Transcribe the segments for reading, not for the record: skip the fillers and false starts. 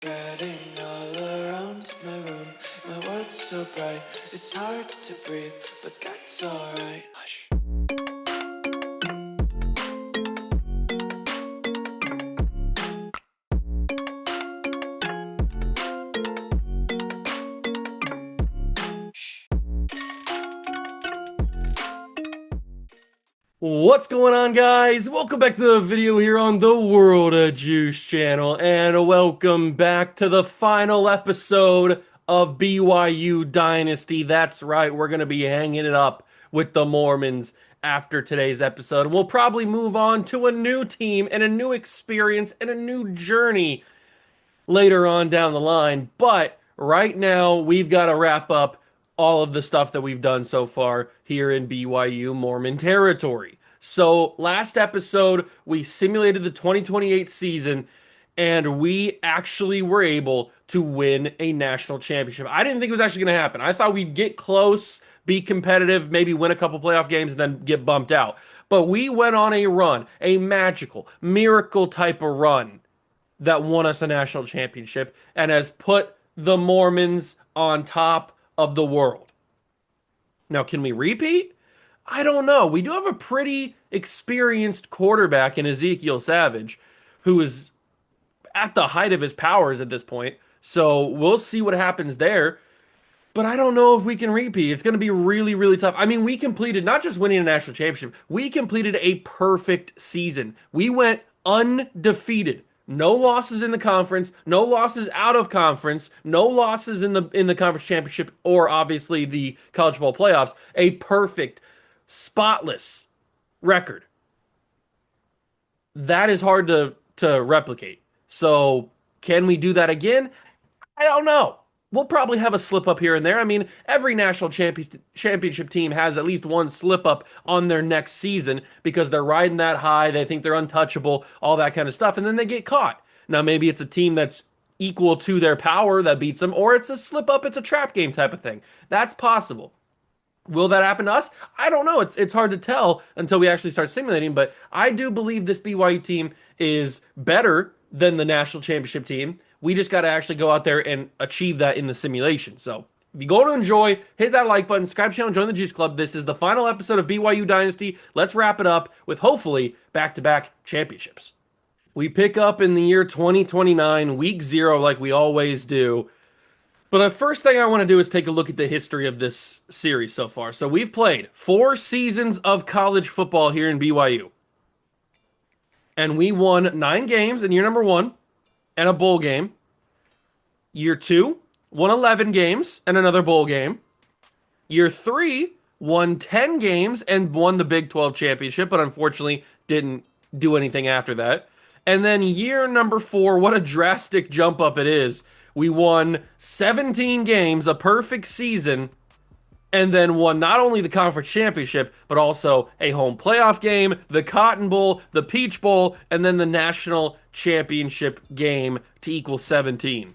Spreading all around my room, my world's so bright, it's hard to breathe, but that's alright. Hush. What's going on, guys? Welcome back to the video here on the World of Juice channel, and welcome back to the final episode of BYU Dynasty. That's right, we're going to be hanging it up with the Mormons after today's episode. We'll probably move on to a new team and a new experience and a new journey later on down the line, but right now we've got to wrap up all of the stuff that we've done so far here in BYU Mormon territory. So last episode, we simulated the 2028 season, and we actually were able to win a national championship. I didn't think it was actually going to happen. I thought we'd get close, be competitive, maybe win a couple playoff games, and then get bumped out. But we went on a run, a magical, miracle type of run that won us a national championship and has put the Mormons on top of the world. Now, can we repeat? I don't know. We do have a pretty experienced quarterback in Ezekiel Savage, who is at the height of his powers at this point. So we'll see what happens there. But I don't know if we can repeat. It's going to be really, really tough. I mean, we completed not just winning a national championship, we completed a perfect season. We went undefeated. No losses in the conference, no losses out of conference, no losses in the conference championship or obviously the college ball playoffs. A perfect, spotless record. That is hard to replicate. So, can we do that again? I don't know. We'll probably have a slip up here and there. I mean, every national championship team has at least one slip up on their next season because they're riding that high. They think they're untouchable, all that kind of stuff. And then they get caught. Now, maybe it's a team that's equal to their power that beats them, or it's a slip up. It's a trap game type of thing. That's possible. Will that happen to us? I don't know. It's hard to tell until we actually start simulating, but I do believe this BYU team is better than the national championship team. We just got to actually go out there and achieve that in the simulation. So if you go to enjoy, hit that like button, subscribe to the channel, join the Juice Club. This is the final episode of BYU Dynasty. Let's wrap it up with hopefully back-to-back championships. We pick up in the year 2029, week 0, like we always do. But the first thing I want to do is take a look at the history of this series so far. So we've played 4 seasons of college football here in BYU. And we won 9 games in year number 1. And a bowl game. Year 2, won 11 games and another bowl game. Year 3, won 10 games and won the Big 12 championship, but unfortunately didn't do anything after that. And then year number 4, what a drastic jump up it is. We won 17 games, a perfect season, and then won not only the conference championship, but also a home playoff game, the Cotton Bowl, the Peach Bowl, and then the national championship game to equal 17.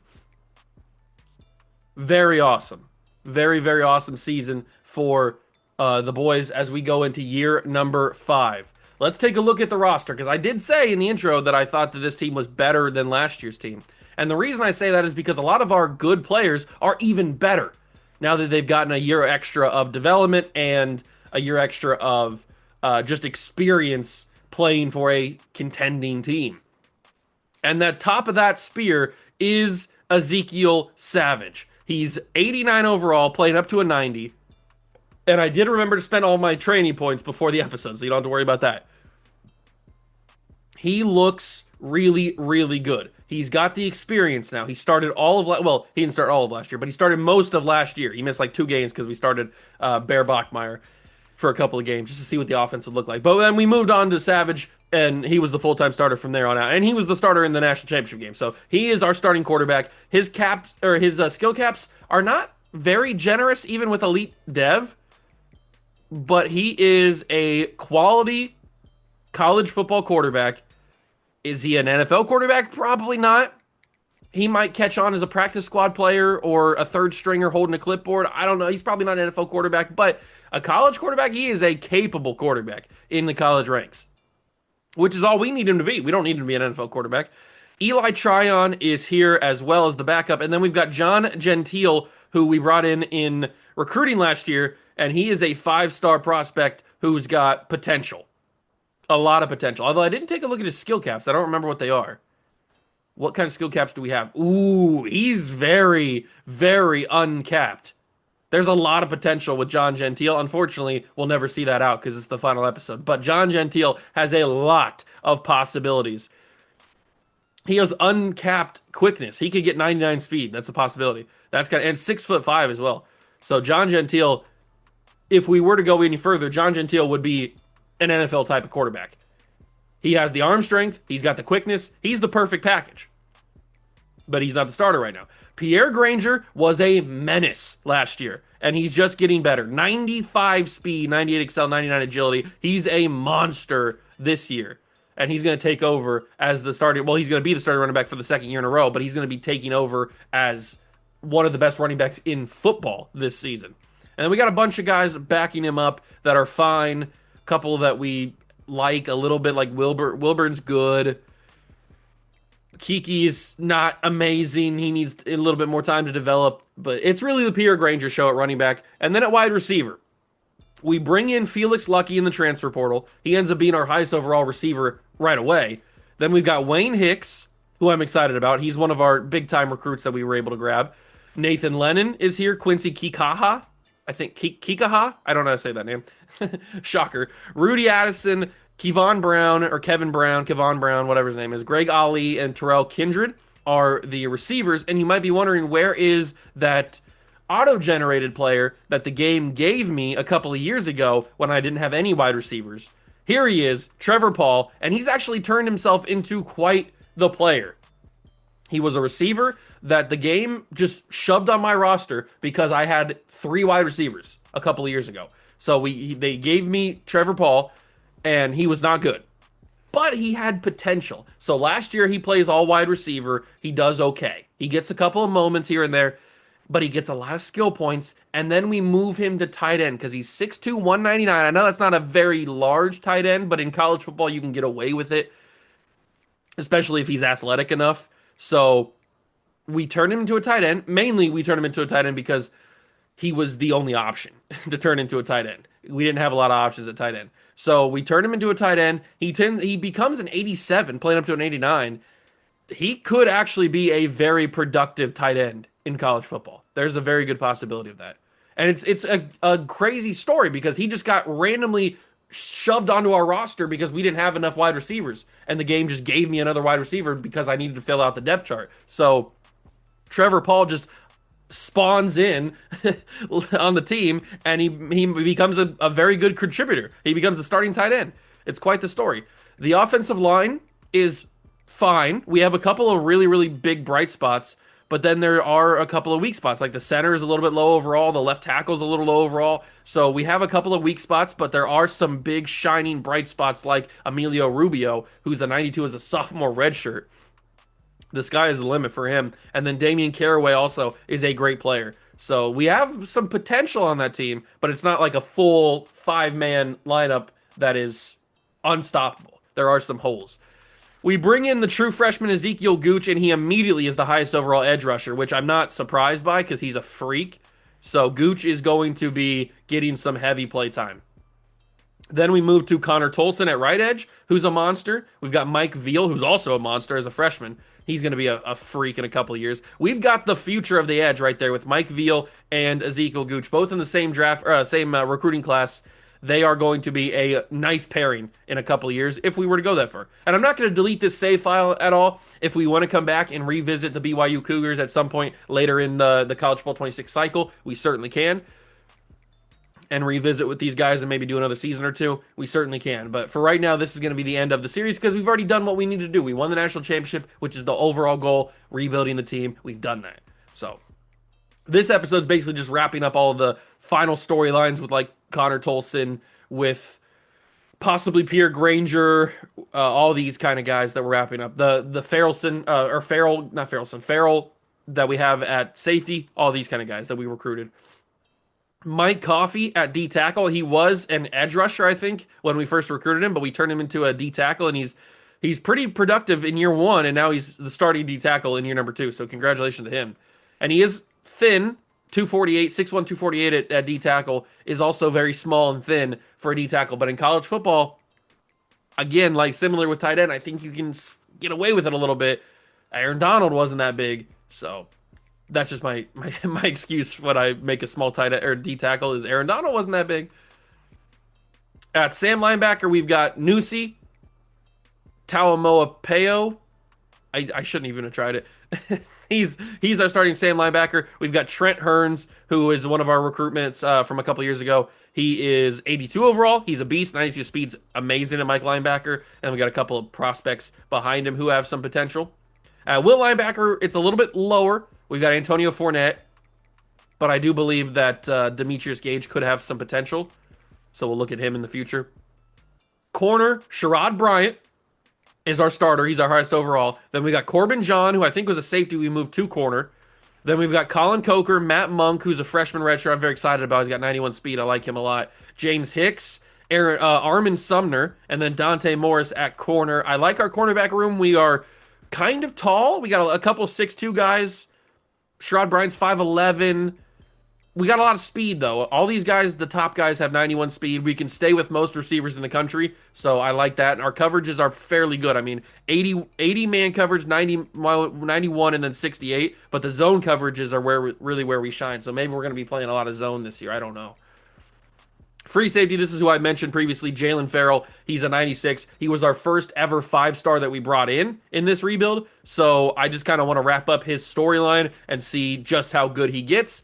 Very awesome. Very, very awesome season for the boys as we go into year number 5. Let's take a look at the roster, because I did say in the intro that I thought that this team was better than last year's team. And the reason I say that is because a lot of our good players are even better now that they've gotten a year extra of development and a year extra of just experience playing for a contending team. And that top of that spear is Ezekiel Savage. He's 89 overall, playing up to a 90. And I did remember to spend all my training points before the episode, so you don't have to worry about that. He looks really, really good. He's got the experience now. He started all of well, he didn't start all of last year, but he started most of last year. He missed like 2 games because we started Bear Bachmeyer for a couple of games just to see what the offense would look like. But then we moved on to Savage, and he was the full-time starter from there on out. And he was the starter in the national championship game. So he is our starting quarterback. His caps, or his skill caps, are not very generous, even with elite dev. But he is a quality college football quarterback. Is he an NFL quarterback? Probably not. He might catch on as a practice squad player or a third stringer holding a clipboard. I don't know. He's probably not an NFL quarterback, but a college quarterback, he is a capable quarterback in the college ranks, which is all we need him to be. We don't need him to be an NFL quarterback. Eli Tryon is here as well as the backup. And then we've got John Gentile, who we brought in recruiting last year, and he is a 5-star prospect who's got potential. A lot of potential. Although I didn't take a look at his skill caps. I don't remember what they are. What kind of skill caps do we have? Ooh, he's very, very uncapped. There's a lot of potential with John Gentile. Unfortunately, we'll never see that out because it's the final episode. But John Gentile has a lot of possibilities. He has uncapped quickness. He could get 99 speed. That's a possibility. That's got and 6'5" as well. So John Gentile, if we were to go any further, John Gentile would be an NFL type of quarterback. He has the arm strength. He's got the quickness. He's the perfect package. But he's not the starter right now. Pierre Granger was a menace last year, and he's just getting better. 95 speed, 98 excel, 99 agility. He's a monster this year, and he's going to take over as the starting. Well, he's going to be the starting running back for the second year in a row, but he's going to be taking over as one of the best running backs in football this season. And then we got a bunch of guys backing him up that are fine. A couple that we like a little bit, like Wilburn's good. Kiki's not amazing. He needs a little bit more time to develop, but it's really the Pierre Granger show at running back. And then at wide receiver, we bring in Felix Lucky in the transfer portal. He ends up being our highest overall receiver right away. Then we've got Wayne Hicks, who I'm excited about. He's one of our big-time recruits that we were able to grab. Nathan Lennon is here. Quincy Kikaha. I think Kikaha? I don't know how to say that name. Shocker. Rudy Addison, Kevon Brown, whatever his name is. Greg Ali and Terrell Kindred are the receivers. And you might be wondering, where is that auto-generated player that the game gave me a couple of years ago when I didn't have any wide receivers? Here he is, Trevor Paul, and he's actually turned himself into quite the player. He was a receiver that the game just shoved on my roster because I had 3 wide receivers a couple of years ago. So they gave me Trevor Paul, and he was not good. But he had potential. So last year he plays all wide receiver. He does okay. He gets a couple of moments here and there, but he gets a lot of skill points. And then we move him to tight end because he's 6'2", 199. I know that's not a very large tight end, but in college football you can get away with it, especially if he's athletic enough. So we turned him into a tight end. Mainly we turned him into a tight end because he was the only option to turn into a tight end. We didn't have a lot of options at tight end. So we turned him into a tight end. He becomes an 87, playing up to an 89. He could actually be a very productive tight end in college football. There's a very good possibility of that. And it's a crazy story because he just got randomly shoved onto our roster because we didn't have enough wide receivers. And the game just gave me another wide receiver because I needed to fill out the depth chart. So Trevor Paul just spawns in on the team, and he becomes a very good contributor. He becomes the starting tight end. It's quite the story. The offensive line is fine. We have a couple of really, really big bright spots, but then there are a couple of weak spots. Like the center is a little bit low overall. The left tackle is a little low overall. So we have a couple of weak spots, but there are some big, shining, bright spots like Emilio Rubio, who's a 92 as a sophomore redshirt. The sky is the limit for him. And then Damian Caraway also is a great player. So we have some potential on that team, but it's not like a full 5-man lineup that is unstoppable. There are some holes. We bring in the true freshman Ezekiel Gooch, and he immediately is the highest overall edge rusher, which I'm not surprised by because he's a freak. So Gooch is going to be getting some heavy play time. Then we move to Connor Tolson at right edge, who's a monster. We've got Mike Veal, who's also a monster as a freshman. He's going to be a freak in a couple of years. We've got the future of the edge right there with Mike Veal and Ezekiel Gooch, both in the same recruiting class. They are going to be a nice pairing in a couple of years if we were to go that far. And I'm not going to delete this save file at all. If we want to come back and revisit the BYU Cougars at some point later in the College Football 26 cycle, we certainly can. And revisit with these guys and maybe do another season or two, we certainly can. But for right now, this is going to be the end of the series because we've already done what we need to do. We won the national championship, which is the overall goal, rebuilding the team. We've done that. So this episode is basically just wrapping up all of the final storylines with like Connor Tolson, with possibly Pierre Granger, all these kind of guys that we're wrapping up. The Farrell that we have at safety, all these kind of guys that we recruited. Mike Coffey at D tackle. He was an edge rusher, I think, when we first recruited him, but we turned him into a D tackle, and he's he's pretty productive in year one, and now he's the starting D tackle in year number two. So congratulations to him. And he is thin, 248, 6'1", 248 at D tackle, is also very small and thin for a D tackle. But in college football, again, like similar with tight end, I think you can get away with it a little bit. Aaron Donald wasn't that big, so that's just my excuse when I make a small tight end or D tackle is Aaron Donald wasn't that big. At Sam linebacker, we've got Nusi, Tauamoa Peo. I shouldn't even have tried it. he's our starting Sam linebacker. We've got Trent Hearns, who is one of our recruitments from a couple years ago. He is 82 overall. He's a beast. 92 speed's amazing at Mike linebacker. And we got a couple of prospects behind him who have some potential. Will linebacker, it's a little bit lower. We've got Antonio Fournette, but I do believe that Demetrius Gage could have some potential. So we'll look at him in the future. Corner, Sherrod Bryant is our starter. He's our highest overall. Then we got Corbin John, who I think was a safety. We moved to corner. Then we've got Colin Coker, Matt Monk, who's a freshman redshirt. I'm very excited about. He's got 91 speed. I like him a lot. James Hicks, Armin Sumner, and then Dante Morris at corner. I like our cornerback room. We are kind of tall. We got a couple 6'2 guys. Sherrod Bryant's 5'11". We got a lot of speed, though. All these guys, the top guys, have 91 speed. We can stay with most receivers in the country, so I like that. And our coverages are fairly good. I mean, 80 man coverage, 91, and then 68. But the zone coverages are really where we shine. So maybe we're going to be playing a lot of zone this year. I don't know. Free safety, this is who I mentioned previously, Jalen Farrell. He's a 96. He was our first ever 5-star that we brought in this rebuild. So I just kind of want to wrap up his storyline and see just how good he gets.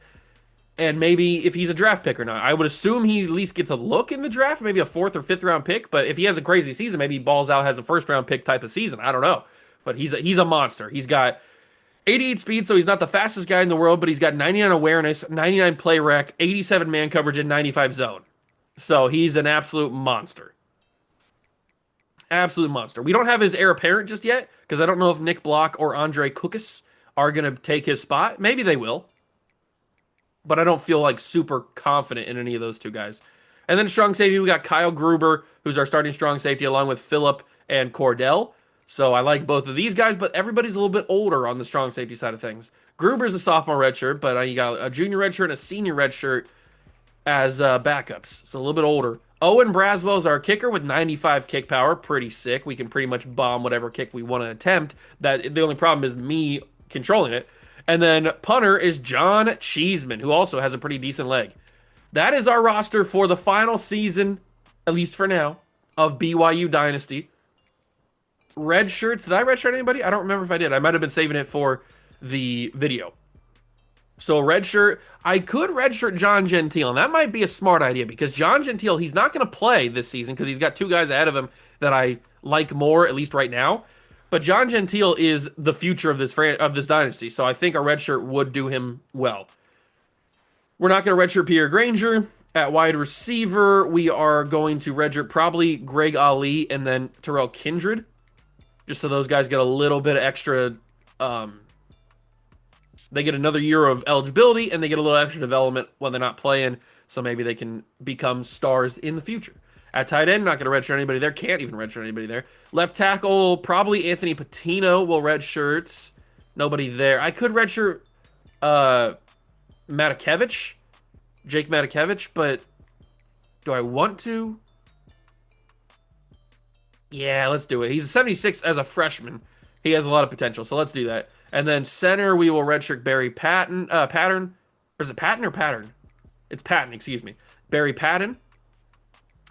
And maybe if he's a draft pick or not. I would assume he at least gets a look in the draft, maybe a 4th or 5th round pick. But if he has a crazy season, maybe he balls out, has a 1st round pick type of season. I don't know. But he's a monster. He's got 88 speed, so he's not the fastest guy in the world, but he's got 99 awareness, 99 play rec, 87 man coverage, and 95 zone. So he's an absolute monster. Absolute monster. We don't have his heir apparent just yet, because I don't know if Nick Block or Andre Kukas are going to take his spot. Maybe they will. But I don't feel like super confident in any of those two guys. And then strong safety, we got Kyle Gruber, who's our starting strong safety, along with Phillip and Cordell. So I like both of these guys, but everybody's a little bit older on the strong safety side of things. Gruber's a sophomore redshirt, but you got a junior redshirt and a senior redshirt as backups. So a little bit older. Owen Braswell is our kicker with 95 kick power. Pretty sick. We can pretty much bomb whatever kick we want to attempt. The only problem is me controlling it. And then punter is John Cheeseman, who also has a pretty decent leg. That is our roster for the final season, at least for now, of BYU Dynasty. Red shirts. Did I red shirt anybody? I don't remember if I did. I might have been saving it for the video. So red shirt. I could red shirt John Gentile, and that might be a smart idea because John Gentile, he's not going to play this season because he's got 2 guys ahead of him that I like more, at least right now. But John Gentile is the future of this dynasty, so I think a red shirt would do him well. We're not going to redshirt Pierre Granger. At wide receiver, we are going to redshirt probably Greg Ali and then Terrell Kindred, just so those guys get a little bit of extra. They get another year of eligibility, and they get a little extra development when they're not playing, so maybe they can become stars in the future. At tight end, not going to redshirt anybody there. Can't even redshirt anybody there. Left tackle, probably Anthony Patino will redshirt. Nobody there. I could redshirt Matakevich, Jake Matakevich, but do I want to? Yeah, let's do it. He's a 76 as a freshman. He has a lot of potential, so let's do that. And then center, we will redshirt Barry Patten. Or is it Patton or Pattern? It's Patton, excuse me. Barry Patton.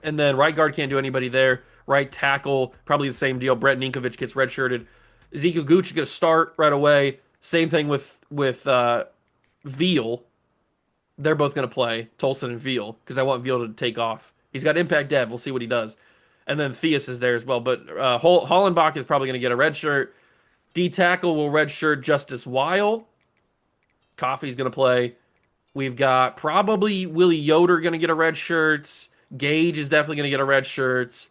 And then right guard, can't do anybody there. Right tackle, probably the same deal. Brett Ninkovich gets redshirted. Ezekiel Gooch is going to start right away. Same thing with Veal. They're both going to play, Tolson and Veal, because I want Veal to take off. He's got impact dev. We'll see what he does. And then Theus is there as well. But Hollenbach is probably going to get a red shirt. D tackle will redshirt Justice Weil. Coffey's going to play. We've got probably Willie Yoder going to get a red shirt. Gage is definitely going to get a red shirt.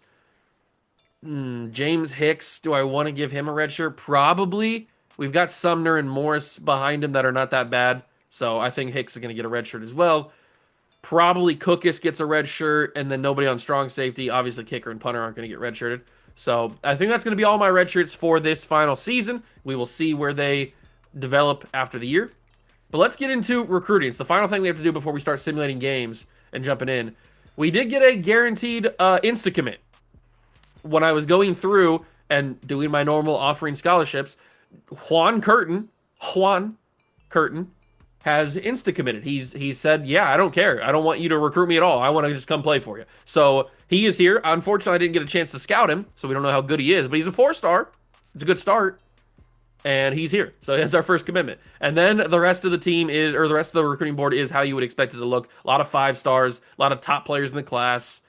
James Hicks, do I want to give him a red shirt? Probably. We've got Sumner and Morris behind him that are not that bad. So I think Hicks is going to get a red shirt as well. Probably Cookus gets a red shirt, and then nobody on strong safety. Obviously, kicker and punter aren't going to get red shirted. So I think that's going to be all my red shirts for this final season. We will see where they develop after the year. But let's get into recruiting. It's the final thing we have to do before we start simulating games and jumping in. We did get a guaranteed insta commit. When I was going through and doing my normal offering scholarships, Juan Curtin has insta committed. He said, "Yeah, I don't care. I don't want you to recruit me at all. I want to just come play for you." So he is here. Unfortunately, I didn't get a chance to scout him, so we don't know how good he is. But he's a 4-star. It's a good start, and he's here. So that's our first commitment. And then the rest of the team is, or the rest of the recruiting board is how you would expect it to look. A lot of 5-stars, a lot of top players in the class.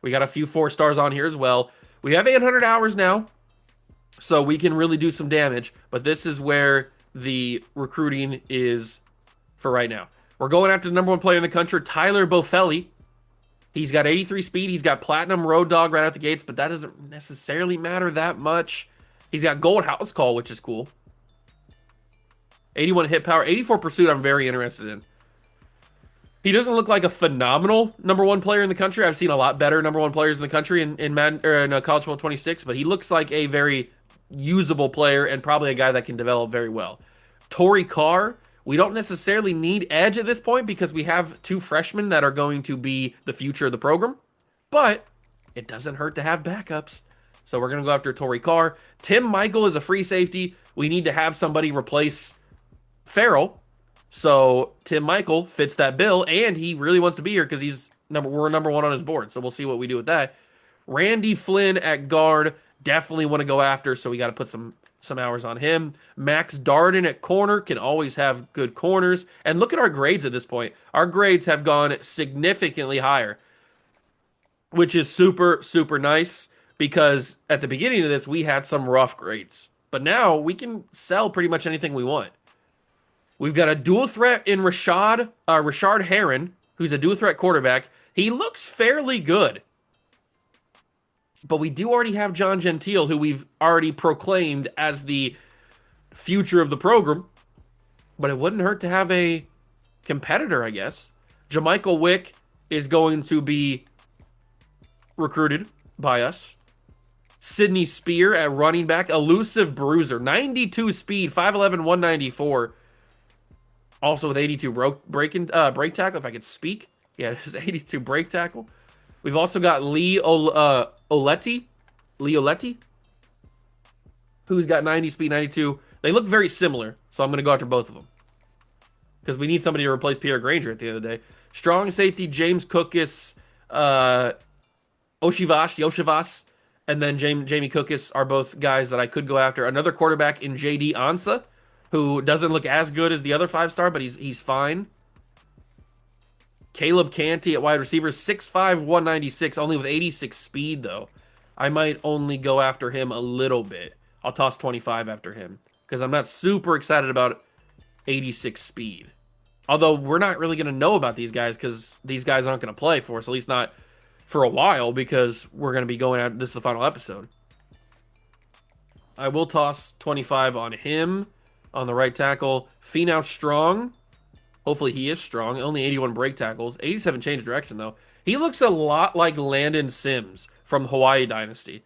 We got a few 4-stars on here as well. We have 800 hours now, so we can really do some damage. But this is where the recruiting is for right now. We're going after the number 1 player in the country, Tyler Bofelli. He's got 83 speed. He's got platinum road dog right out the gates, but that doesn't necessarily matter that much. He's got gold house call, which is cool. 81 hit power, 84 pursuit. I'm very interested in. He doesn't look like a phenomenal number 1 player in the country. I've seen a lot better number 1 players in the country in Madden, or in College Football 26, but he looks like a very usable player and probably a guy that can develop very well. Torrey Carr, we don't necessarily need edge at this point because we have 2 freshmen that are going to be the future of the program, but it doesn't hurt to have backups. So we're going to go after Torrey Carr. Tim Michael is a free safety. We need to have somebody replace Farrell. So Tim Michael fits that bill, and he really wants to be here because we're number 1 on his board. So we'll see what we do with that. Randy Flynn at guard, definitely want to go after, so we got to put some hours on him. Max Darden at corner, can always have good corners. And look at our grades at this point. Our grades have gone significantly higher, which is super, super nice because at the beginning of this, we had some rough grades. But now we can sell pretty much anything we want. We've got a dual threat in Rashard Heron, who's a dual threat quarterback. He looks fairly good. But we do already have John Gentile, who we've already proclaimed as the future of the program. But it wouldn't hurt to have a competitor, I guess. Jamichael Wick is going to be recruited by us. Sidney Spear at running back. Elusive Bruiser. 92 speed, 5'11", 194. Also with 82 break tackle, if I could speak. Yeah, it is 82 break tackle. We've also got Lee Oletti, who's got 90 speed, 92. They look very similar, so I'm going to go after both of them. Because we need somebody to replace Pierre Granger at the end of the day. Strong safety, James Cookus, Yoshivas, and then Jamie Cookus are both guys that I could go after. Another quarterback in J.D. Ansa, who doesn't look as good as the other 5-star, but he's fine. Caleb Canty at wide receiver, 6'5", 196, only with 86 speed, though. I might only go after him a little bit. I'll toss 25 after him, because I'm not super excited about 86 speed. Although, we're not really going to know about these guys, because these guys aren't going to play for us, at least not for a while, because we're going to be going out, this is the final episode. I will toss 25 on him. On the right tackle, Finau Strong. Hopefully he is strong. Only 81 break tackles. 87 change of direction, though. He looks a lot like Landon Sims from Hawaii Dynasty.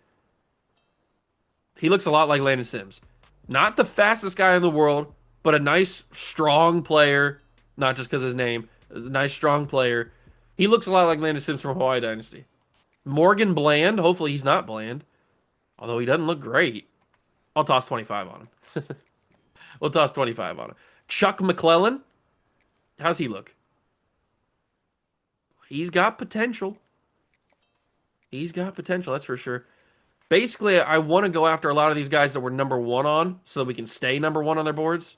He looks a lot like Landon Sims. Not the fastest guy in the world, but a nice, strong player. Not just because of his name. A nice, strong player. He looks a lot like Landon Sims from Hawaii Dynasty. Morgan Bland. Hopefully he's not bland. Although he doesn't look great. I'll toss 25 on him. We'll toss 25 on him. Chuck McClellan. How's he look? He's got potential. He's got potential, that's for sure. Basically, I want to go after a lot of these guys that we're number 1 on so that we can stay number 1 on their boards.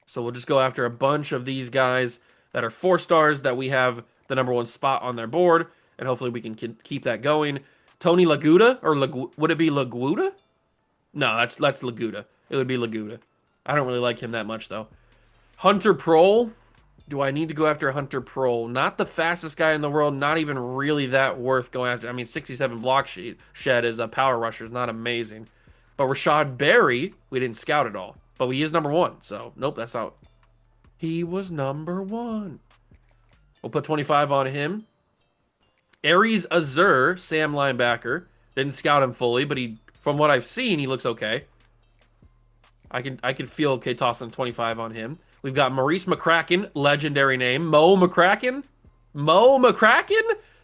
So we'll just go after a bunch of these guys that are 4-stars that we have the number 1 spot on their board, and hopefully we can keep that going. Tony Laguda, or would it be Laguda? No, that's Laguda. It would be Laguda. I don't really like him that much, though. Hunter Prohl. Do I need to go after Hunter Prohl? Not the fastest guy in the world. Not even really that worth going after. I mean, 67 block shed as a power rusher is not amazing. But Rashad Berry, we didn't scout at all. But he is number 1. So, nope, that's not. He was number 1. We'll put 25 on him. Aries Azur, Sam linebacker. Didn't scout him fully, but from what I've seen, he looks okay. I can feel okay tossing 25 on him. We've got Maurice McCracken, legendary name. Mo McCracken? Mo McCracken?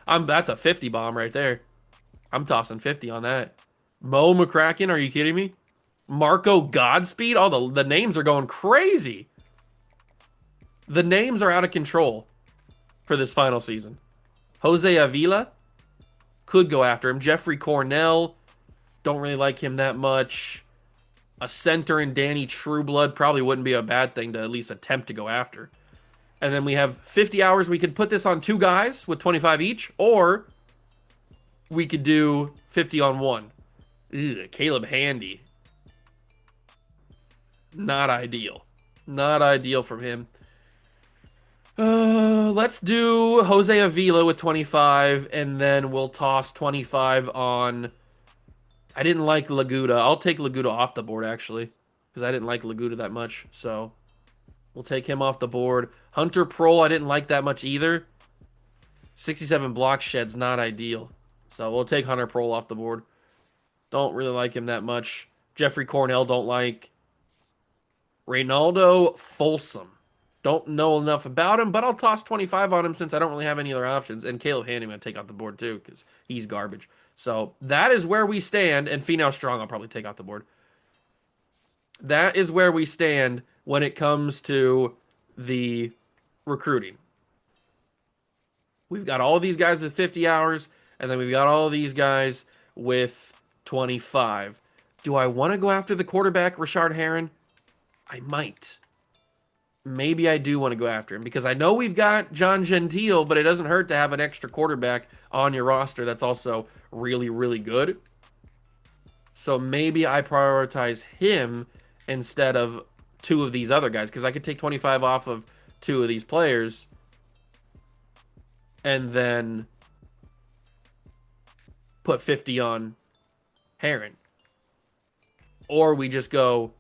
That's a 50 bomb right there. I'm tossing 50 on that. Mo McCracken, are you kidding me? Marco Godspeed? Oh, the names are going crazy. The names are out of control for this final season. Jose Avila, could go after him. Jeffrey Cornell, don't really like him that much. A center in Danny Trueblood probably wouldn't be a bad thing to at least attempt to go after. And then we have 50 hours. We could put this on 2 guys with 25 each, or we could do 50 on 1. Ugh, Caleb Handy. Not ideal. Not ideal from him. Let's do Jose Avila with 25, and then we'll toss 25 on... I didn't like Laguda. I'll take Laguda off the board, actually, because I didn't like Laguda that much, so we'll take him off the board. Hunter Prohl, I didn't like that much either. 67 block shed's not ideal, so we'll take Hunter Prohl off the board. Don't really like him that much. Jeffrey Cornell, don't like. Reynaldo Folsom. Don't know enough about him, but I'll toss 25 on him since I don't really have any other options. And Caleb Handy I'm going to take off the board too because he's garbage. So that is where we stand. And Finau Strong I'll probably take off the board. That is where we stand when it comes to the recruiting. We've got all these guys with 50 hours, and then we've got all these guys with 25. Do I want to go after the quarterback, Rashard Herron? I might. Maybe I do want to go after him because I know we've got John Gentile, but it doesn't hurt to have an extra quarterback on your roster that's also really, really good. So maybe I prioritize him instead of 2 of these other guys because I could take 25 off of 2 of these players and then put 50 on Herron. Or we just go...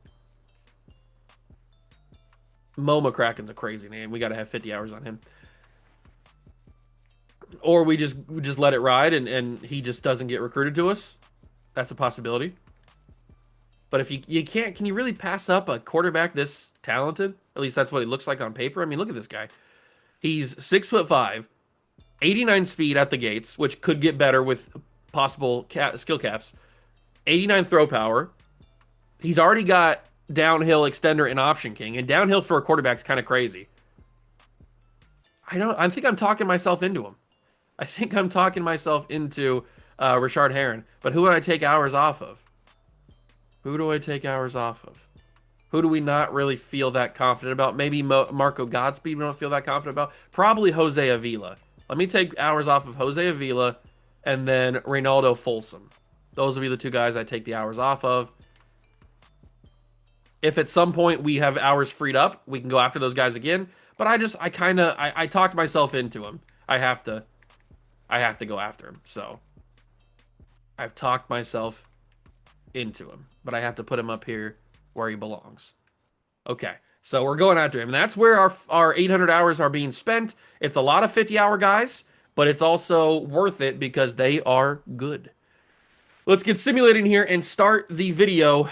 Mo McCracken's a crazy name. We got to have 50 hours on him. Or we just let it ride and he just doesn't get recruited to us. That's a possibility. But if you can't, can you really pass up a quarterback this talented? At least that's what he looks like on paper. I mean, look at this guy. He's 6'5", 89 speed at the gates, which could get better with possible skill caps. 89 throw power. He's already got downhill extender and option king, and downhill for a quarterback is kind of crazy. I think I'm talking myself into him. I think I'm talking myself into Rashard Herron. But who would I take hours off of? Who do I take hours off of? Who do we not really feel that confident about? Maybe Marco Godspeed we don't feel that confident about. Probably Jose Avila. Let me take hours off of Jose Avila and then Reynaldo Folsom. Those will be the 2 guys I take the hours off of. If at some point we have hours freed up, we can go after those guys again. But I talked myself into him. I have to go after him. So I've talked myself into him, but I have to put him up here where he belongs. Okay, so we're going after him. And that's where our 800 hours are being spent. It's a lot of 50-hour guys, but it's also worth it because they are good. Let's get simulating here and start the video.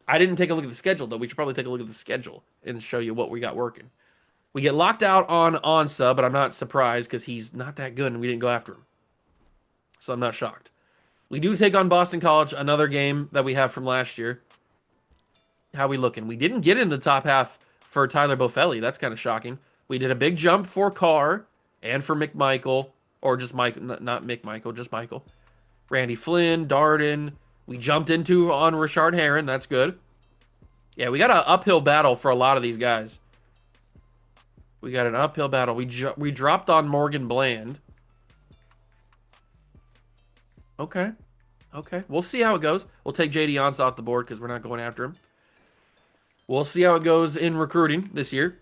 I didn't take a look at the schedule, though. We should probably take a look at the schedule and show you what we got working. We get locked out on Ansa, but I'm not surprised because he's not that good and we didn't go after him. So I'm not shocked. We do take on Boston College, another game that we have from last year. How we looking? We didn't get in the top half for Tyler Bofelli. That's kind of shocking. We did a big jump for Carr and for McMichael, or just Mike, not McMichael, just Michael. Randy Flynn, Darden. We jumped into on Rashard Herron. That's good. Yeah, we got an uphill battle for a lot of these guys. We got an uphill battle. We dropped on Morgan Bland. Okay. We'll see how it goes. We'll take J.D. Ansa off the board because we're not going after him. We'll see how it goes in recruiting this year.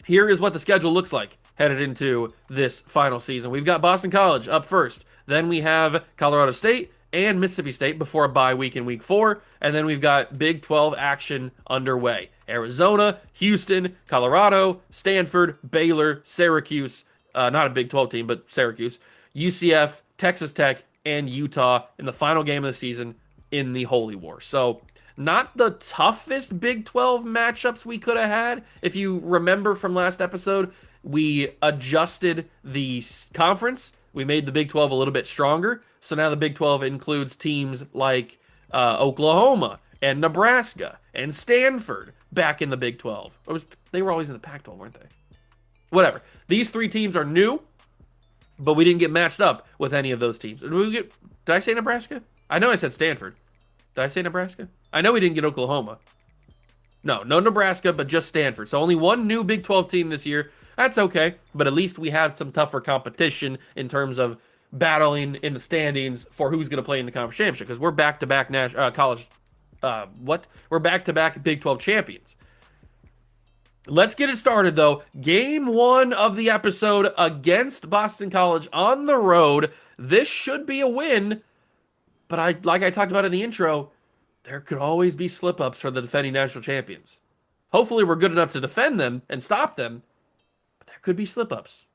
Here is what the schedule looks like headed into this final season. We've got Boston College up first. Then we have Colorado State and Mississippi State before a bye week in week 4. And then we've got Big 12 action underway. Arizona, Houston, Colorado, Stanford, Baylor, Syracuse. Not a Big 12 team, but Syracuse. UCF, Texas Tech, and Utah in the final game of the season in the Holy War. So, not the toughest Big 12 matchups we could have had. If you remember from last episode, we adjusted the conference. We made the Big 12 a little bit stronger. So now the Big 12 includes teams like Oklahoma and Nebraska and Stanford back in the Big 12. They were always in the Pac 12, weren't they? Whatever. These three teams are new, but we didn't get matched up with any of those teams. Did I say Nebraska? I know I said Stanford. Did I say Nebraska? I know we didn't get Oklahoma. No Nebraska, but just Stanford. So only one new Big 12 team this year. That's okay, but at least we have some tougher competition in terms of battling in the standings for who's going to play in the conference championship, because we're back-to-back college. We're back-to-back Big 12 champions. Let's get it started, though. Game 1 of the episode against Boston College on the road. This should be a win, but like I talked about in the intro, there could always be slip-ups for the defending national champions. Hopefully we're good enough to defend them and stop them, but there could be slip-ups.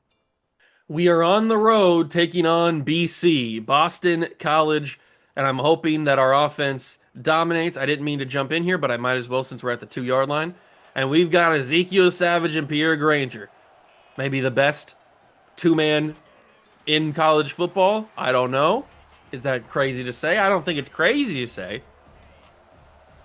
We are on the road taking on BC, Boston College, and I'm hoping that our offense dominates. I didn't mean to jump in here, but I might as well since we're at the 2-yard line. And we've got Ezekiel Savage and Pierre Granger. Maybe the best two-man in college football. I don't know. Is that crazy to say? I don't think it's crazy to say.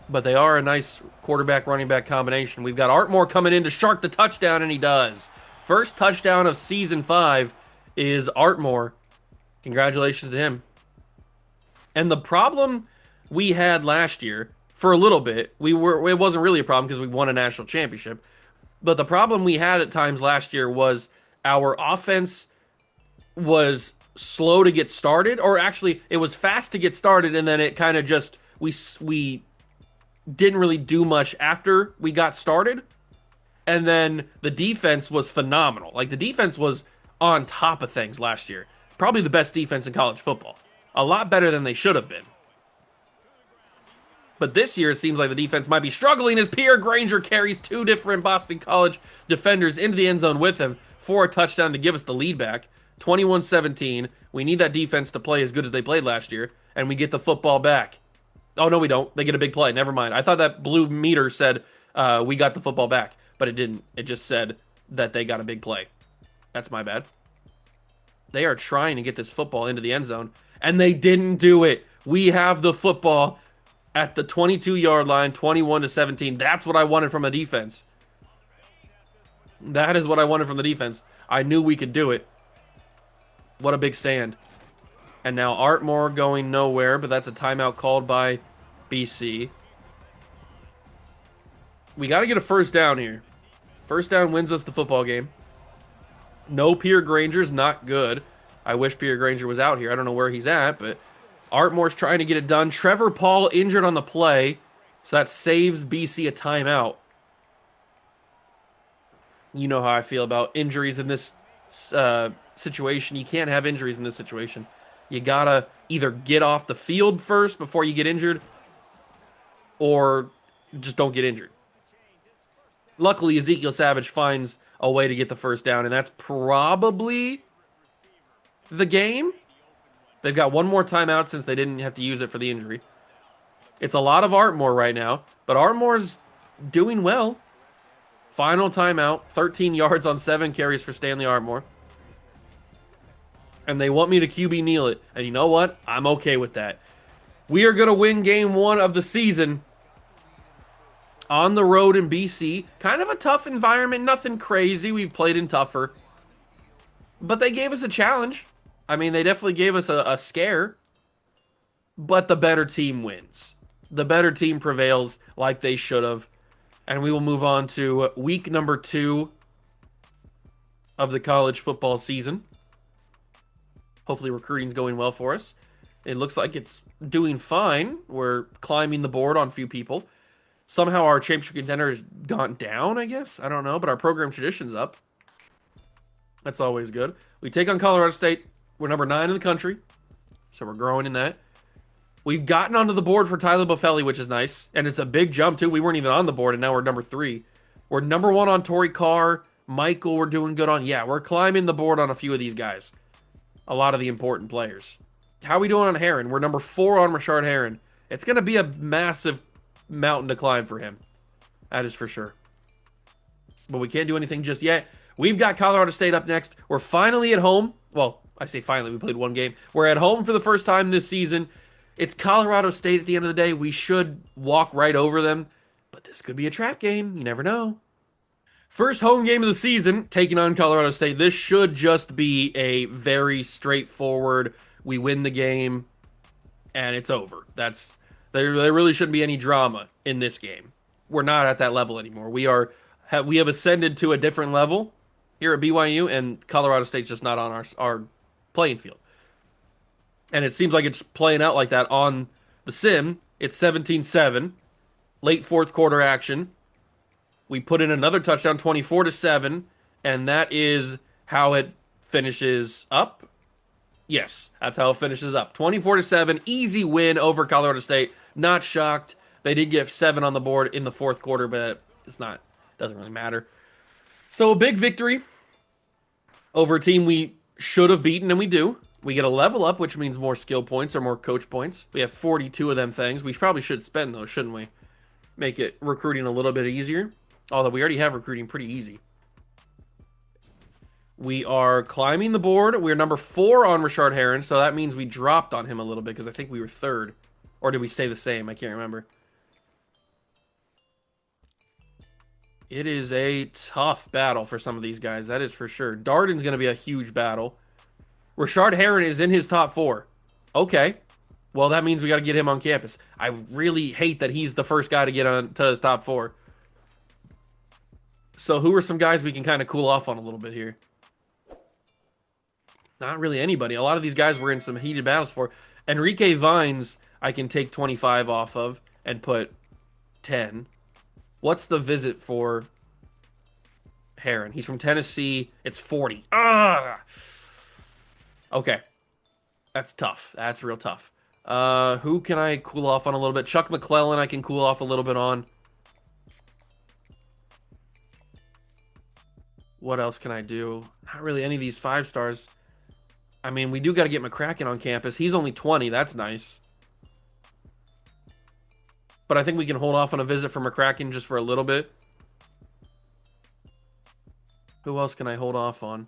But they are a nice quarterback-running back combination. We've got Artmore coming in to shark the touchdown, and he does. First touchdown of Season 5 is Artmore. Congratulations to him. And the problem we had last year, for a little bit, it wasn't really a problem because we won a national championship. But the problem we had at times last year was our offense was slow to get started, or actually it was fast to get started, and then it kind of just, we didn't really do much after we got started. And then the defense was phenomenal. Like, the defense was on top of things last year. Probably the best defense in college football. A lot better than they should have been. But this year, it seems like the defense might be struggling as Pierre Granger carries two different Boston College defenders into the end zone with him for a touchdown to give us the lead back. 21-17. We need that defense to play as good as they played last year, and we get the football back. Oh, no, we don't. They get a big play. Never mind. I thought that blue meter said we got the football back, but it didn't. It just said that they got a big play. That's my bad. They are trying to get this football into the end zone, and they didn't do it. We have the football at the 22-yard line, 21-17. That's what I wanted from a defense. That is what I wanted from the defense. I knew we could do it. What a big stand. And now Artmore going nowhere, but that's a timeout called by BC. We got to get a first down here. First down wins us the football game. No Pierre Granger's not good. I wish Pierre Granger was out here. I don't know where he's at, but Artmore's trying to get it done. Trevor Paul injured on the play, so that saves BC a timeout. You know how I feel about injuries in this situation. You can't have injuries in this situation. You gotta either get off the field first before you get injured, or just don't get injured. Luckily, Ezekiel Savage finds a way to get the first down, and that's probably the game. They've got one more timeout since they didn't have to use it for the injury. It's a lot of Artmore right now, but Artmore's doing well. Final timeout, 13 yards on 7 carries for Stanley Artmore. And they want me to QB kneel it. And you know what? I'm okay with that. We are going to win game 1 of the season on the road in BC. Kind of a tough environment. Nothing crazy. We've played in tougher. But they gave us a challenge. I mean, they definitely gave us a scare. But the better team wins. The better team prevails like they should have. And we will move on to week number 2 of the college football season. Hopefully recruiting's going well for us. It looks like it's doing fine. We're climbing the board on a few people. Somehow our championship contender has gone down, I guess. I don't know, but our program tradition's up. That's always good. We take on Colorado State. We're number 9 in the country, so we're growing in that. We've gotten onto the board for Tyler Buffelli, which is nice, and it's a big jump, too. We weren't even on the board, and now we're number 3. We're number 1 on Torrey Carr. Michael, we're doing good on. Yeah, we're climbing the board on a few of these guys. a lot of the important players. How are we doing on Heron? We're number 4 on Rashard Heron. It's going to be a massive mountain to climb for him. That is for sure. But we can't do anything just yet. We've got Colorado State up next. We're finally at home. Well, I say finally, we played one game. We're at home for the first time this season. It's Colorado State at the end of the day. We should walk right over them. But this could be a trap game. You never know. First home game of the season, taking on Colorado State. This should just be a very straightforward, we win the game, and it's over. There really shouldn't be any drama in this game. We're not at that level anymore. We have ascended to a different level here at BYU, and Colorado State's just not on our playing field. And it seems like it's playing out like that on the sim. It's 17-7, late fourth quarter action. We put in another touchdown, 24-7, and that is how it finishes up. Yes, that's how it finishes up. 24-7, easy win over Colorado State. Not shocked. They did get 7 on the board in the fourth quarter, but doesn't really matter. So a big victory over a team we should have beaten, and we do. We get a level up, which means more skill points or more coach points. We have 42 of them things. We probably should spend those, shouldn't we? Make it recruiting a little bit easier. Although we already have recruiting pretty easy. We are climbing the board. We're number 4 on Rashard Heron, so that means we dropped on him a little bit because I think we were 3rd. Or did we stay the same? I can't remember. It is a tough battle for some of these guys, that is for sure. Darden's going to be a huge battle. Rashard Heron is in his top 4. Okay. Well, that means we got to get him on campus. I really hate that he's the first guy to get on to his top 4. So who are some guys we can kind of cool off on a little bit here? Not really anybody. A lot of these guys were in some heated battles for. Enrique Vines, I can take 25 off of and put 10. What's the visit for Heron? He's from Tennessee. It's 40. Ah! Okay. That's tough. That's real tough. Who can I cool off on a little bit? Chuck McClellan I can cool off a little bit on. What else can I do? Not really any of these 5 stars. I mean, we do got to get McCracken on campus. He's only 20. That's nice. But I think we can hold off on a visit for McCracken just for a little bit. Who else can I hold off on?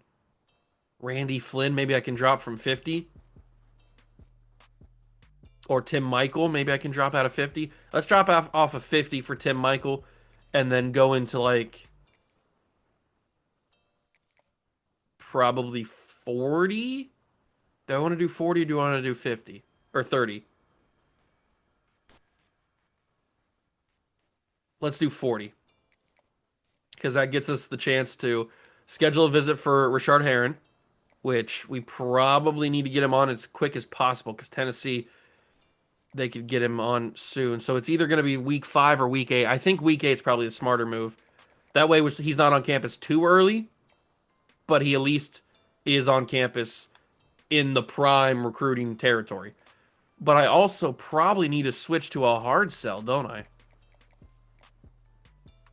Randy Flynn, maybe I can drop from 50. Or Tim Michael, maybe I can drop out of 50. Let's drop off of 50 for Tim Michael and then go into like probably 40. Do I want to do 40 or do I want to do 50? Or 30? Let's do 40. Because that gets us the chance to schedule a visit for Rashard Heron, which we probably need to get him on as quick as possible because Tennessee, they could get him on soon. So it's either going to be week 5 or week 8. I think week 8 is probably the smarter move. That way he's not on campus too early, but he at least is on campus in the prime recruiting territory. But I also probably need to switch to a hard sell, don't I?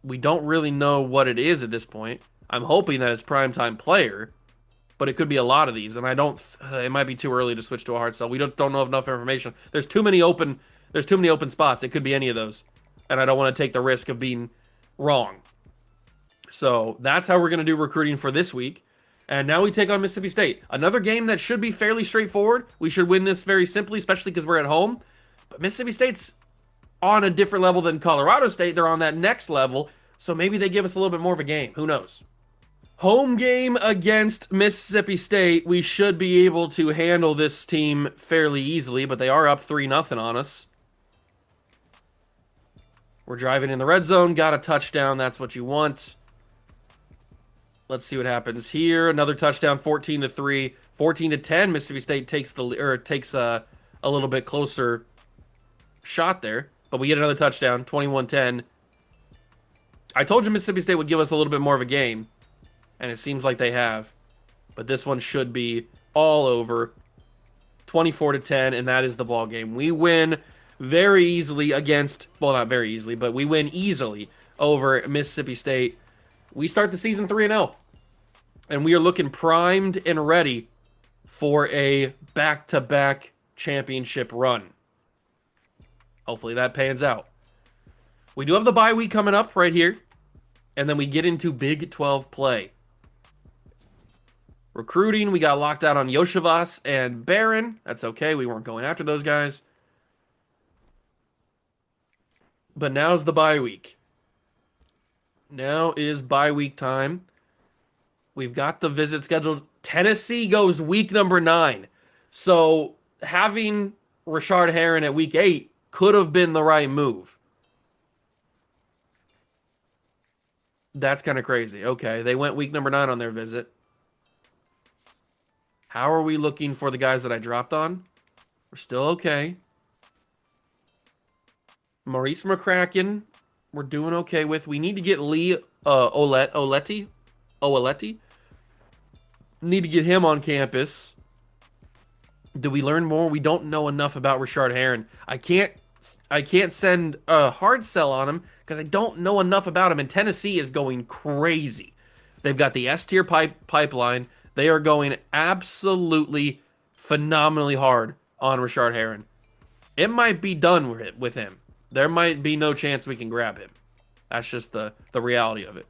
We don't really know what it is at this point. I'm hoping that it's primetime player, but it could be a lot of these, and I don't. It might be too early to switch to a hard sell. We don't know enough information. There's too many open spots. It could be any of those, and I don't want to take the risk of being wrong. So that's how we're going to do recruiting for this week. And now we take on Mississippi State. Another game that should be fairly straightforward. We should win this very simply, especially because we're at home. But Mississippi State's on a different level than Colorado State. They're on that next level. So maybe they give us a little bit more of a game. Who knows? Home game against Mississippi State. We should be able to handle this team fairly easily, but they are up 3-0 on us. We're driving in the red zone. Got a touchdown. That's what you want. Let's see what happens here. Another touchdown, 14-3, 14-10. Mississippi State takes a little bit closer shot there, but we get another touchdown, 21-10. I told you Mississippi State would give us a little bit more of a game, and it seems like they have. But this one should be all over, 24-10, and that is the ball game. We win very easily against, well, not very easily, but we win easily over Mississippi State. We start the season 3-0, and we are looking primed and ready for a back-to-back championship run. Hopefully that pans out. We do have the bye week coming up right here, and then we get into Big 12 play. Recruiting, we got locked out on Yoshivas and Barron. That's okay. We weren't going after those guys. But now's the bye week. Now is bye week time. We've got the visit scheduled. Tennessee goes week number 9. So having Rashard Herron at week 8 could have been the right move. That's kind of crazy. Okay, they went week number 9 on their visit. How are we looking for the guys that I dropped on? We're still okay. Maurice McCracken, we're doing okay with. We need to get Lee Oletti. Need to get him on campus. Do we learn more? We don't know enough about Rashard Herron. I can't send a hard sell on him because I don't know enough about him. And Tennessee is going crazy. They've got the S tier pipeline. They are going absolutely phenomenally hard on Rashard Herron. It might be done with him. There might be no chance we can grab him. That's just the reality of it.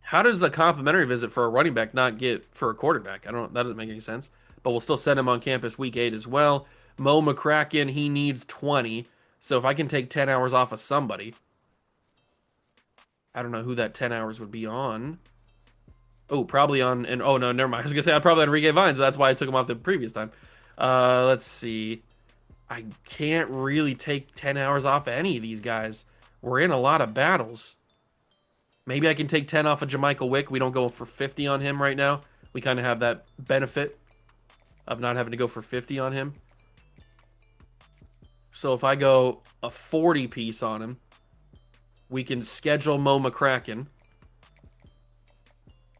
How does a complimentary visit for a running back not get for a quarterback? That doesn't make any sense. But we'll still send him on campus week 8 as well. Mo McCracken, he needs 20. So if I can take 10 hours off of somebody, I don't know who that 10 hours would be on. Oh, probably on, and oh no, never mind. I was gonna say I'd probably on Enrique Vines. That's why I took him off the previous time. Let's see. I can't really take 10 hours off of any of these guys. We're in a lot of battles. Maybe I can take 10 off of Jamichael Wick. We don't go for 50 on him right now. We kind of have that benefit of not having to go for 50 on him. So if I go a 40 piece on him, we can schedule Mo McCracken.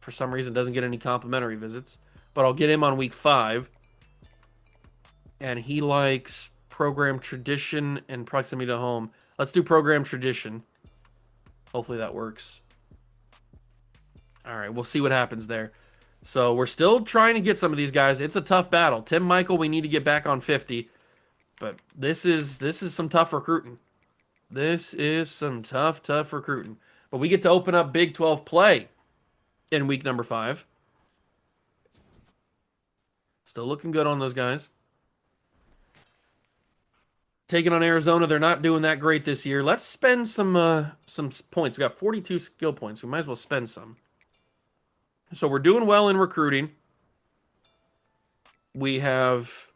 For some reason, doesn't get any complimentary visits. But I'll get him on week 5. And he likes program tradition and proximity to home. Let's do program tradition. Hopefully that works. All right, we'll see what happens there. So we're still trying to get some of these guys. It's a tough battle. Tim Michael, we need to get back on 50. But this is some tough recruiting. This is some tough recruiting. But we get to open up Big 12 play in week number 5. Still looking good on those guys. Taking on Arizona, they're not doing that great this year. Let's spend some points. We got 42 skill points. We might as well spend some. So we're doing well in recruiting. We have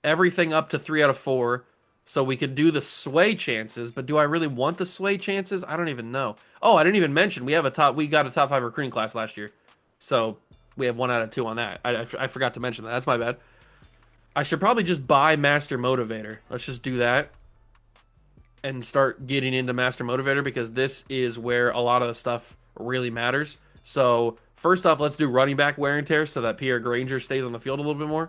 everything up to 3 out of 4. So we could do the sway chances, but do I really want the sway chances? I don't even know. Oh, I didn't even mention we got a top 5 recruiting class last year. So we have 1 out of 2 on that. I forgot to mention that. That's my bad. I should probably just buy Master Motivator. Let's just do that and start getting into Master Motivator because this is where a lot of the stuff really matters. So first off, let's do running back wear and tear so that Pierre Granger stays on the field a little bit more.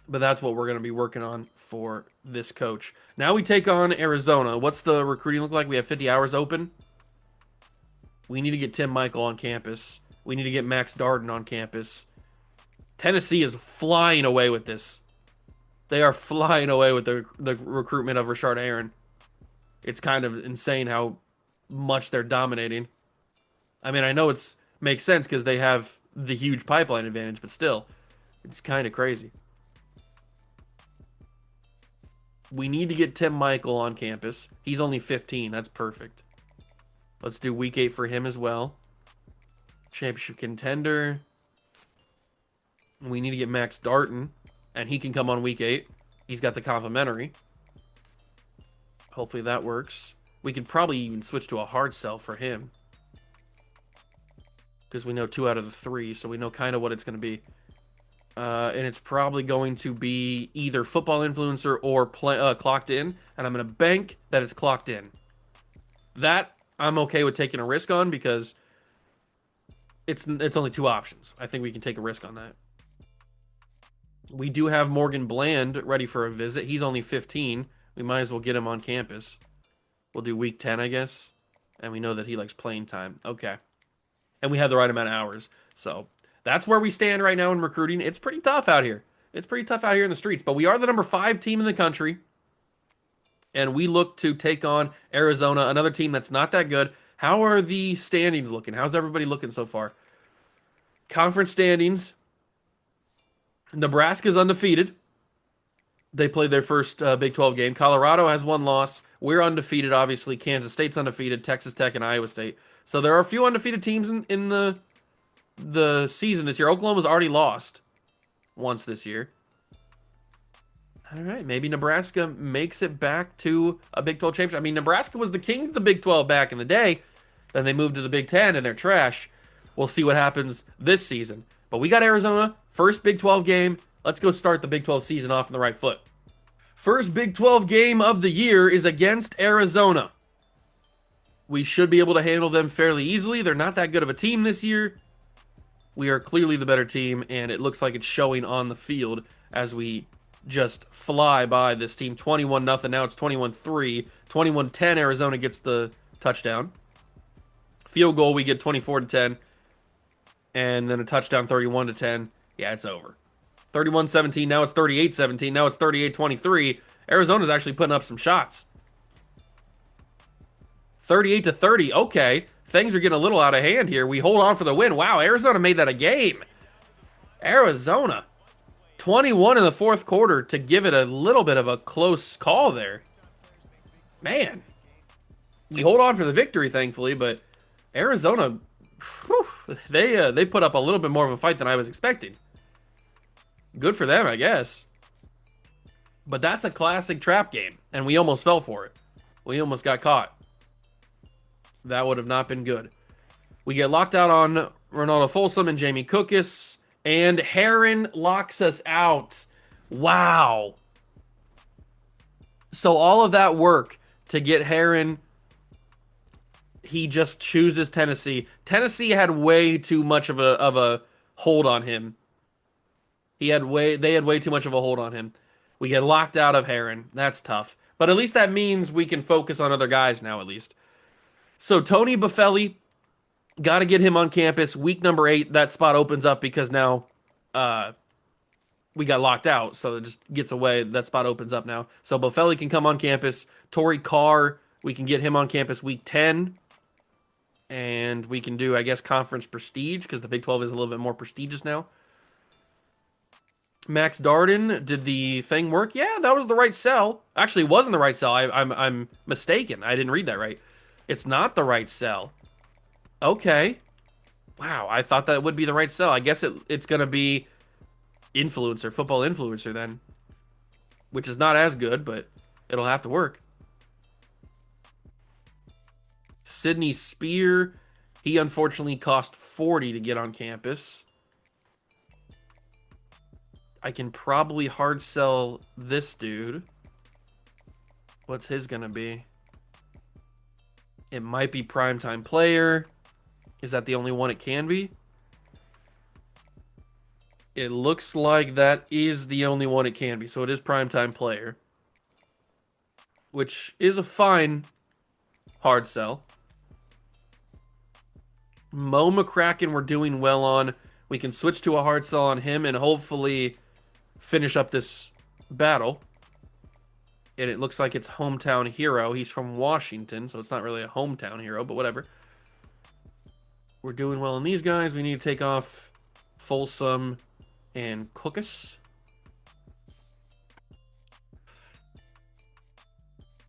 But that's what we're going to be working on for this coach. Now we take on Arizona. What's the recruiting look like? We have 50 hours open. We need to get Tim Michael on campus. We need to get Max Darden on campus. Tennessee is flying away with this. They are flying away with the recruitment of Rashard Herron. It's kind of insane how much they're dominating. I mean, I know it makes sense because they have the huge pipeline advantage, but still, it's kind of crazy. We need to get Tim Michael on campus. He's only 15. That's perfect. Let's do week 8 for him as well. Championship contender. We need to get Max Darton, and he can come on week 8. He's got the complimentary. Hopefully that works. We could probably even switch to a hard sell for him. Because we know 2 out of the 3, so we know kind of what it's going to be. And it's probably going to be either football influencer or clocked in. And I'm going to bank that it's clocked in. That I'm okay with taking a risk on because it's only 2 options. I think we can take a risk on that. We do have Morgan Bland ready for a visit. He's only 15. We might as well get him on campus. We'll do week 10, I guess. And we know that he likes playing time. Okay. And we have the right amount of hours. So That's where we stand right now in recruiting. It's pretty tough out here. It's pretty tough out here in the streets, but we are the number 5 team in the country, and we look to take on Arizona, another team that's not that good. How are the standings looking? How's everybody looking so far? Conference standings. Nebraska's undefeated. They played their first Big 12 game. Colorado has one loss. We're undefeated, obviously. Kansas State's undefeated. Texas Tech and Iowa State. So there are a few undefeated teams in the season this year. Oklahoma's already lost once this year. All right, maybe Nebraska makes it back to a Big 12 championship. I mean, Nebraska was the kings of the Big 12 back in the day. Then they moved to the Big 10 and they're trash. We'll see what happens this season. But we got Arizona, first Big 12 game. Let's go start the Big 12 season off on the right foot. First Big 12 game of the year is against Arizona. We should be able to handle them fairly easily. They're not that good of a team this year. We are clearly the better team, and it looks like it's showing on the field as we just fly by this team. 21-0. Now it's 21-3. 21-10. Arizona gets the touchdown. Field goal, we get 24-10. And then a touchdown, 31-10. Yeah, it's over. 31-17. Now it's 38-17. Now it's 38-23. Arizona's actually putting up some shots. 38-30. Okay. Things are getting a little out of hand here. We hold on for the win. Wow, Arizona made that a game. Arizona. 21 in the fourth quarter to give it a little bit of a close call there. Man. We hold on for the victory, thankfully, but Arizona, whew, they put up a little bit more of a fight than I was expecting. Good for them, I guess. But that's a classic trap game, and we almost fell for it. We almost got caught. That would have not been good. We get locked out on Ronaldo Folsom and Jamie Cookus, and Heron locks us out. Wow. So all of that work to get Heron, he just chooses Tennessee. Tennessee had way too much of a hold on him. They had way too much of a hold on him. We get locked out of Heron. That's tough. But at least that means we can focus on other guys now, at least. So Tony Buffelli, got to get him on campus. Week number 8, that spot opens up because now we got locked out. So it just gets away. That spot opens up now. So Buffelli can come on campus. Torrey Carr, we can get him on campus week 10. And we can do, I guess, conference prestige because the Big 12 is a little bit more prestigious now. Max Darden, did the thing work? Yeah, that was the right sell. Actually, it wasn't the right sell. I'm mistaken. I didn't read that right. It's not the right sell. Okay. Wow, I thought that would be the right sell. I guess it's going to be influencer, football influencer then. Which is not as good, but it'll have to work. Sydney Spear, he unfortunately cost 40 to get on campus. I can probably hard sell this dude. What's his going to be? It might be primetime player. Is that the only one it can be? It looks like that is the only one it can be. So it is primetime player. Which is a fine hard sell. Mo McCracken we're doing well on. We can switch to a hard sell on him and hopefully finish up this battle. And it looks like it's hometown hero. He's from Washington, so it's not really a hometown hero, but whatever. We're doing well in these guys. We need to take off Folsom and Cookus.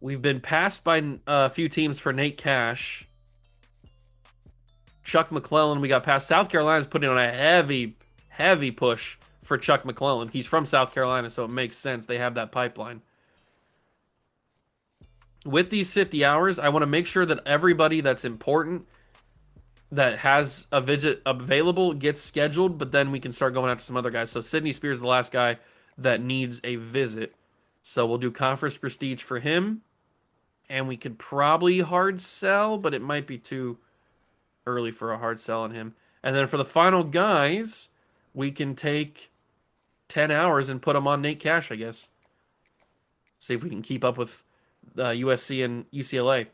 We've been passed by a few teams for Nate Cash. Chuck McClellan, we got past. South Carolina's putting on a heavy push for Chuck McClellan. He's from South Carolina, so it makes sense. They have that pipeline. With these 50 hours, I want to make sure that everybody that's important that has a visit available gets scheduled, but then we can start going after some other guys. So Sydney Spears is the last guy that needs a visit. So we'll do conference prestige for him. And we could probably hard sell, but it might be too early for a hard sell on him. And then for the final guys, we can take 10 hours and put them on Nate Cash, I guess. See if we can keep up with USC and UCLA.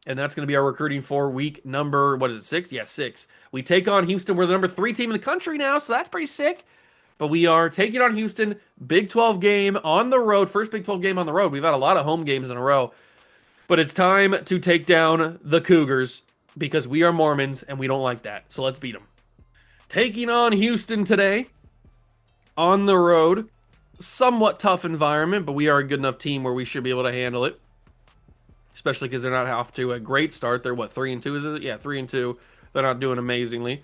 And that's going to be our recruiting for week number, what is it, 6? Yeah, 6. We take on Houston. We're the number 3 team in the country now, so that's pretty sick. But we are taking on Houston, Big 12 game on the road, first Big 12 game on the road. We've had a lot of home games in a row. But it's time to take down the Cougars because we are Mormons and we don't like that. So let's beat them. Taking on Houston today on the road. Somewhat tough environment, but we are a good enough team where we should be able to handle it. Especially because they're not off to a great start. They're what, 3-2 is it? Yeah, 3-2. They're not doing amazingly.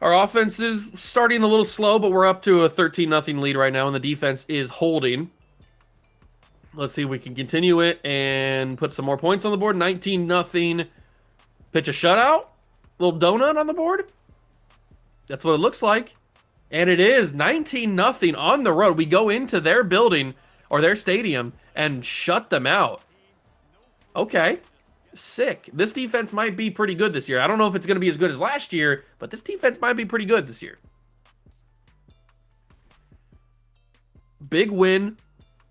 Our offense is starting a little slow, but we're up to a 13-0 lead right now, and the defense is holding. Let's see if we can continue it and put some more points on the board. 19-0. Pitch a shutout. Little donut on the board. That's what it looks like. And it is 19-0 on the road. We go into their building or their stadium and shut them out. Okay. Sick. This defense might be pretty good this year. I don't know if it's going to be as good as last year, but this defense might be pretty good this year. Big win,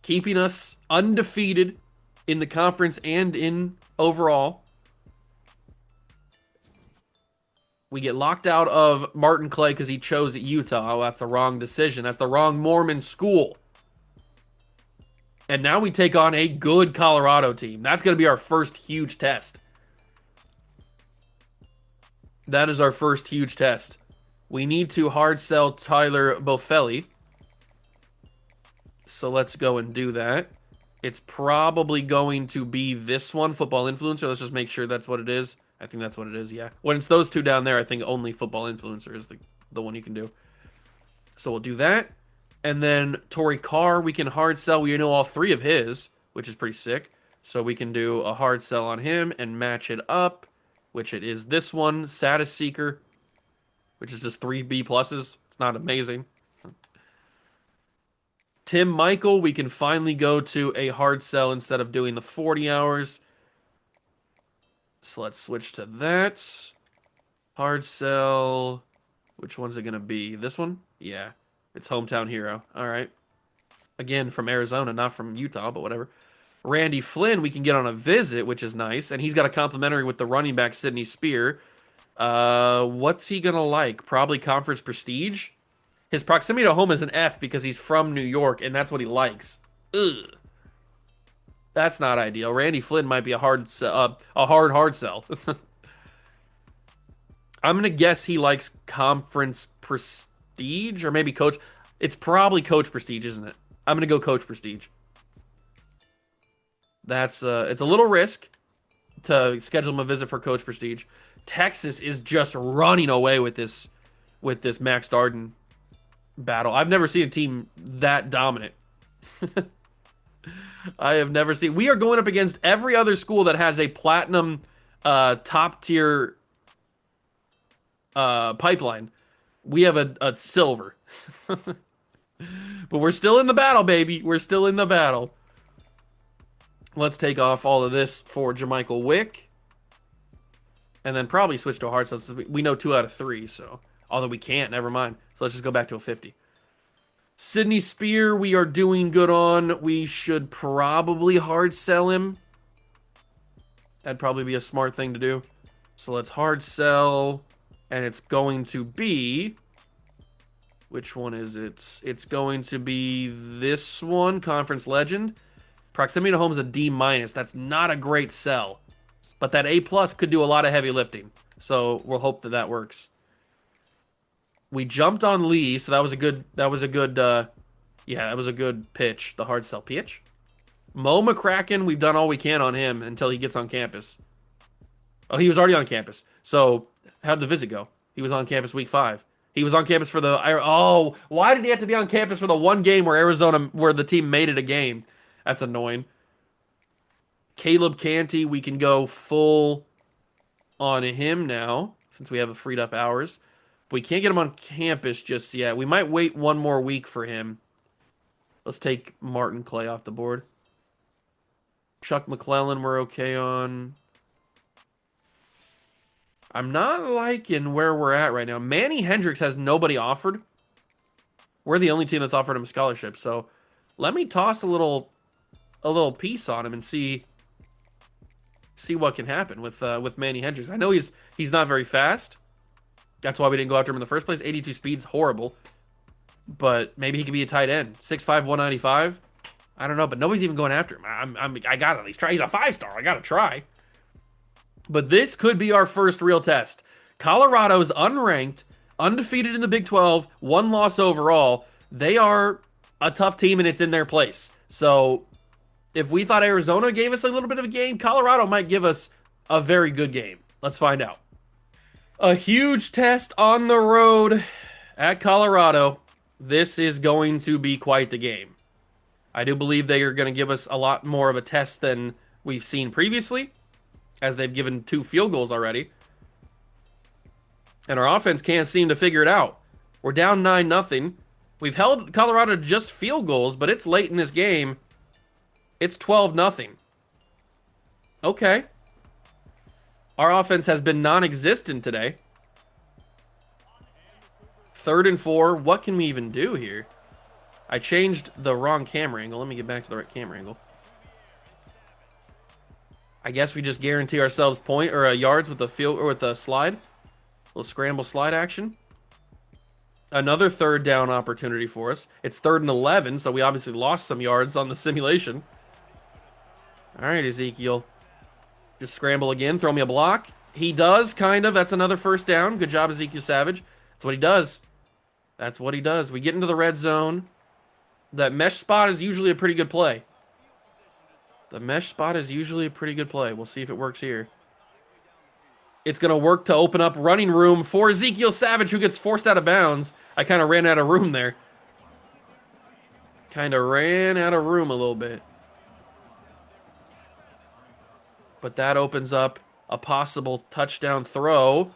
keeping us undefeated in the conference and in overall. We get locked out of Martin Clay because he chose Utah. Oh, that's the wrong decision. That's the wrong Mormon school. And now we take on a good Colorado team. That's going to be our first huge test. That is our first huge test. We need to hard sell Tyler Bofelli. So let's go and do that. It's probably going to be this one, Football Influencer. Let's just make sure that's what it is. I think that's what it is, yeah. When it's those two down there, I think only Football Influencer is the one you can do. So we'll do that. And then Torrey Carr, we can hard sell. We know all 3 of his, which is pretty sick. So we can do a hard sell on him and match it up, which it is this one, Status Seeker, which is just 3 B pluses. It's not amazing. Tim Michael, we can finally go to a hard sell instead of doing the 40 hours. So let's switch to that. Hard sell. Which one's it going to be? This one? Yeah. It's Hometown Hero. All right. Again, from Arizona, not from Utah, but whatever. Randy Flynn, we can get on a visit, which is nice. And he's got a complimentary with the running back, Sidney Spear. What's he going to like? Probably conference prestige? His proximity to home is an F because he's from New York, and that's what he likes. Ugh. That's not ideal. Randy Flynn might be a hard sell. I'm going to guess he likes conference prestige or maybe coach. It's probably coach prestige, isn't it? I'm going to go coach prestige. That's it's a little risk to schedule him a visit for coach prestige. Texas is just running away with this Max Darden battle. I've never seen a team that dominant. I have never seen. We are going up against every other school that has a platinum top tier pipeline. We have a silver. But we're still in the battle, baby. We're still in the battle. Let's take off all of this for Jermichael Wick. And then probably switch to a hard sell. We know 2 out of 3, so. Although we can't, never mind. So let's just go back to a 50. Sidney Spear, we are doing good on. We should probably hard sell him. That'd probably be a smart thing to do. So let's hard sell. And it's going to be... Which one is it? It's going to be this one, Conference Legend. Proximity to home is a D-. That's not a great sell. But that A+ could do a lot of heavy lifting. So we'll hope that that works. We jumped on Lee, so that was a good pitch, the hard sell pitch. Mo McCracken, we've done all we can on him until he gets on campus. Oh, he was already on campus. So how'd the visit go? He was on campus week 5. He was on campus for the... Oh, why did he have to be on campus for the one game where the team made it a game? That's annoying. Caleb Canty, we can go full on him now, since we have a freed up hours. But we can't get him on campus just yet. We might wait one more week for him. Let's take Martin Clay off the board. Chuck McClellan, we're okay on. I'm not liking where we're at right now. Manny Hendricks has nobody offered. We're the only team that's offered him a scholarship. So let me toss a little piece on him and see see what can happen with Manny Hendricks. I know he's not very fast. That's why we didn't go after him in the first place. 82 speed's horrible. But maybe he could be a tight end. 6'5", 195. I don't know, but nobody's even going after him. I gotta at least try. He's a 5-star. I gotta try. But this could be our first real test. Colorado's unranked, undefeated in the Big 12, one loss overall. They are a tough team, and it's in their place. So if we thought Arizona gave us a little bit of a game, Colorado might give us a very good game. Let's find out. A huge test on the road at Colorado. This is going to be quite the game. I do believe they are going to give us a lot more of a test than we've seen previously, as they've given 2 field goals already. And our offense can't seem to figure it out. We're down 9-0. We've held Colorado to just field goals, but it's late in this game. It's 12-0. Okay. Our offense has been non-existent today. 3rd and 4. What can we even do here? I changed the wrong camera angle. Let me get back to the right camera angle. I guess we just guarantee ourselves yards with the field or with the slide. Little scramble slide action. Another 3rd down opportunity for us. It's 3rd and 11, so we obviously lost some yards on the simulation. All right, Ezekiel. Just scramble again. Throw me a block. He does, kind of. That's another 1st down. Good job, Ezekiel Savage. That's what he does. That's what he does. We get into the red zone. That mesh spot is usually a pretty good play. The mesh spot is usually a pretty good play. We'll see if it works here. It's going to work to open up running room for Ezekiel Savage, who gets forced out of bounds. I kind of ran out of room there. Kind of ran out of room a little bit. But that opens up a possible touchdown throw.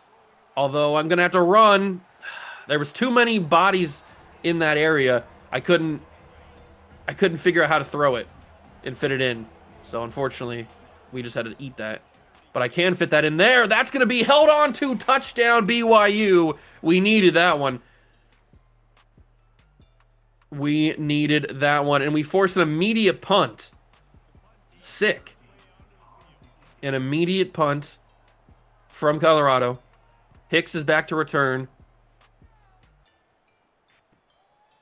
Although I'm going to have to run. There was too many bodies in that area. I couldn't figure out how to throw it and fit it in. So unfortunately, we just had to eat that. But I can fit that in there. That's going to be held on to. Touchdown BYU. We needed that one. We needed that one. And we forced an immediate punt. Sick. An immediate punt from Colorado. Hicks is back to return.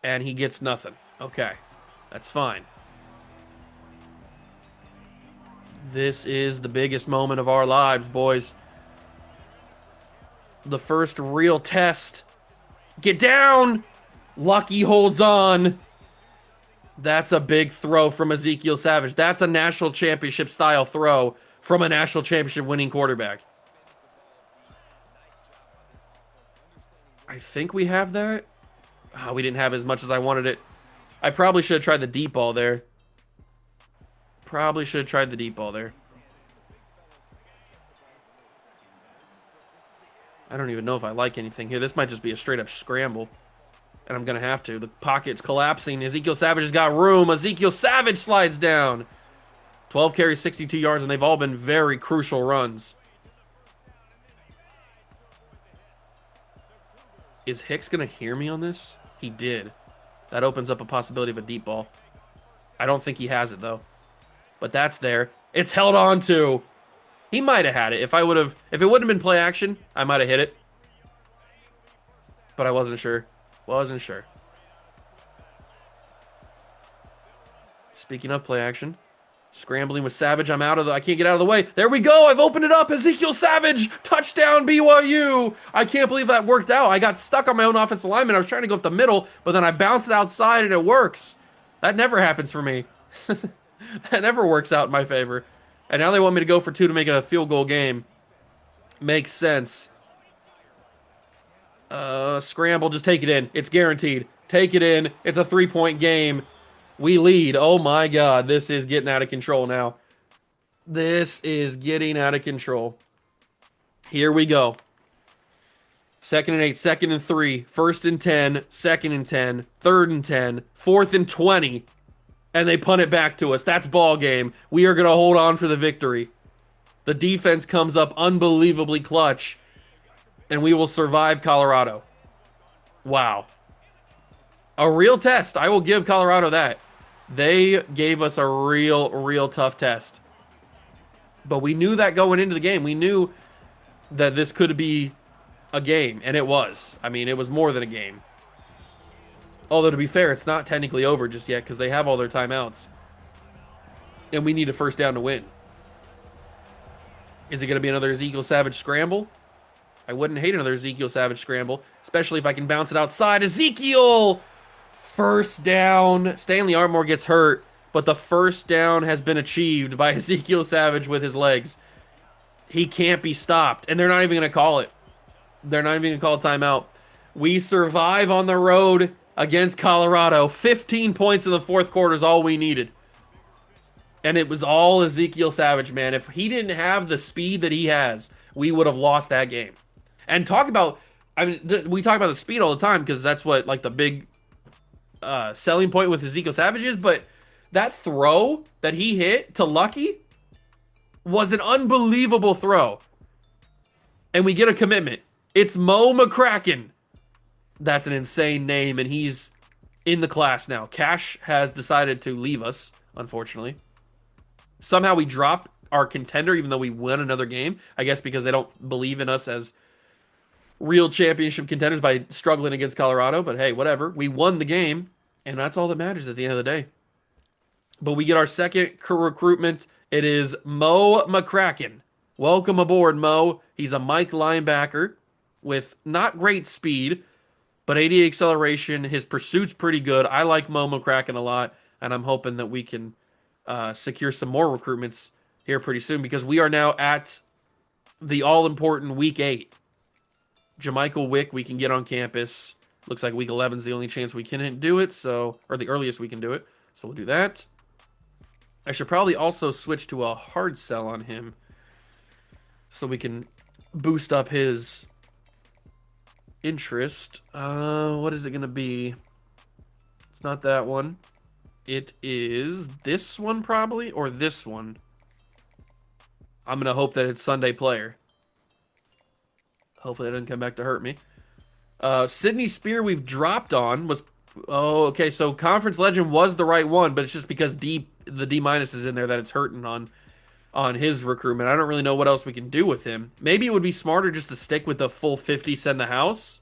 And he gets nothing. Okay. That's fine. This is the biggest moment of our lives, boys. The first real test. Get down! Lucky holds on. That's a big throw from Ezekiel Savage. That's a national championship style throw from a national championship winning quarterback. I think we have that. Oh, we didn't have as much as I wanted it. I probably should have tried the deep ball there. Probably should have tried the deep ball there. I don't even know if I like anything here. This might just be a straight up scramble. And I'm going to have to. The pocket's collapsing. Ezekiel Savage has got room. Ezekiel Savage slides down. 12 carries, 62 yards, and they've all been very crucial runs. Is Hicks going to hear me on this? He did. That opens up a possibility of a deep ball. I don't think he has it, though. But that's there. It's held on to. He might have had it. If it wouldn't have been play action, I might have hit it. But I wasn't sure. Wasn't sure. Speaking of play action, scrambling with Savage. I can't get out of the way. There we go. I've opened it up. Ezekiel Savage. Touchdown BYU. I can't believe that worked out. I got stuck on my own offensive lineman. I was trying to go up the middle, but then I bounced it outside and it works. That never happens for me. That never works out in my favor. And now they want me to go for 2 to make it a field goal game. Makes sense. Scramble, just take it in. It's guaranteed. Take it in. It's a 3-point game. We lead. Oh my God, this is getting out of control now. This is getting out of control. Here we go. 2nd and 8, 2nd and 3, 1st and 10, 2nd and 10, 3rd and 10, 4th and 20. And they punt it back to us. That's ball game. We are going to hold on for the victory. The defense comes up unbelievably clutch. And we will survive Colorado. Wow. A real test. I will give Colorado that. They gave us a real tough test. But we knew that going into the game. We knew that this could be a game, and it was. I mean, it was more than a game. Although, to be fair, it's not technically over just yet because they have all their timeouts. And we need a first down to win. Is it going to be another Ezekiel Savage scramble? I wouldn't hate another Ezekiel Savage scramble, especially if I can bounce it outside. Ezekiel! First down. Stanley Artmore gets hurt, but the first down has been achieved by Ezekiel Savage with his legs. He can't be stopped, and they're not even going to call it. They're not even going to call a timeout. We survive on the road against Colorado. 15 points in the fourth quarter is all we needed. And it was all Ezekiel Savage, man. If he didn't have the speed that he has, we would have lost that game. And talk about, I mean, we talk about the speed all the time because that's what, like, the big selling point with Ezekiel Savage is. But that throw that he hit to Lucky was an unbelievable throw. And we get a commitment. It's Mo McCracken. That's an insane name, and he's in the class now. Cash has decided to leave us, unfortunately. Somehow we dropped our contender, even though we won another game. I guess because they don't believe in us as real championship contenders by struggling against Colorado. But hey, whatever. We won the game, and that's all that matters at the end of the day. But we get our second recruitment. It is Mo McCracken. Welcome aboard, Mo. He's a Mike linebacker with not great speed, but 80 acceleration. His pursuit's pretty good. I like Mo McCracken a lot, and I'm hoping that we can secure some more recruitments here pretty soon because we are now at the all-important Week 8. Jamichael Wick, we can get on campus. Looks like Week 11 is the only chance we can do it, so or the earliest we can do it. So we'll do that. I should probably also switch to a hard sell on him so we can boost up his interest. What is it going to be? It's not that one. It is this one probably, or this one. I'm going to hope that it's Sunday Player. Hopefully that doesn't come back to hurt me. Sydney Spear we've dropped on was... Oh, okay, so Conference Legend was the right one, but it's just because the D- is in there that it's hurting on his recruitment. I don't really know what else we can do with him. Maybe it would be smarter just to stick with the full 50, send the house.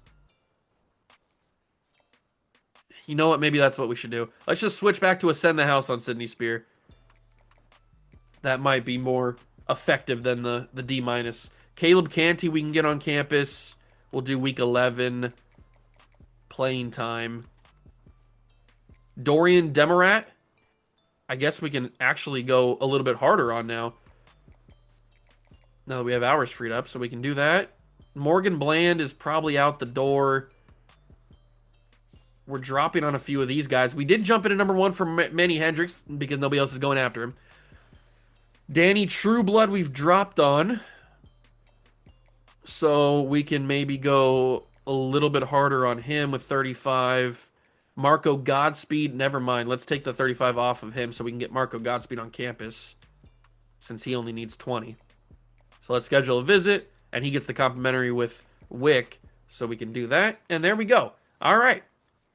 You know what? Maybe that's what we should do. Let's just switch back to a send the house on Sydney Spear. That might be more effective than the D-. Caleb Canty we can get on campus. We'll do Week 11 playing time. Dorian Demarat. I guess we can actually go a little bit harder on now. Now that we have hours freed up, so we can do that. Morgan Bland is probably out the door. We're dropping on a few of these guys. We did jump into number 1 for Manny Hendricks because nobody else is going after him. Danny Trueblood we've dropped on. So we can maybe go a little bit harder on him with 35. Marco Godspeed, never mind. Let's take the 35 off of him so we can get Marco Godspeed on campus since he only needs 20. So let's schedule a visit, and he gets the complimentary with Wick, so we can do that. And there we go. All right.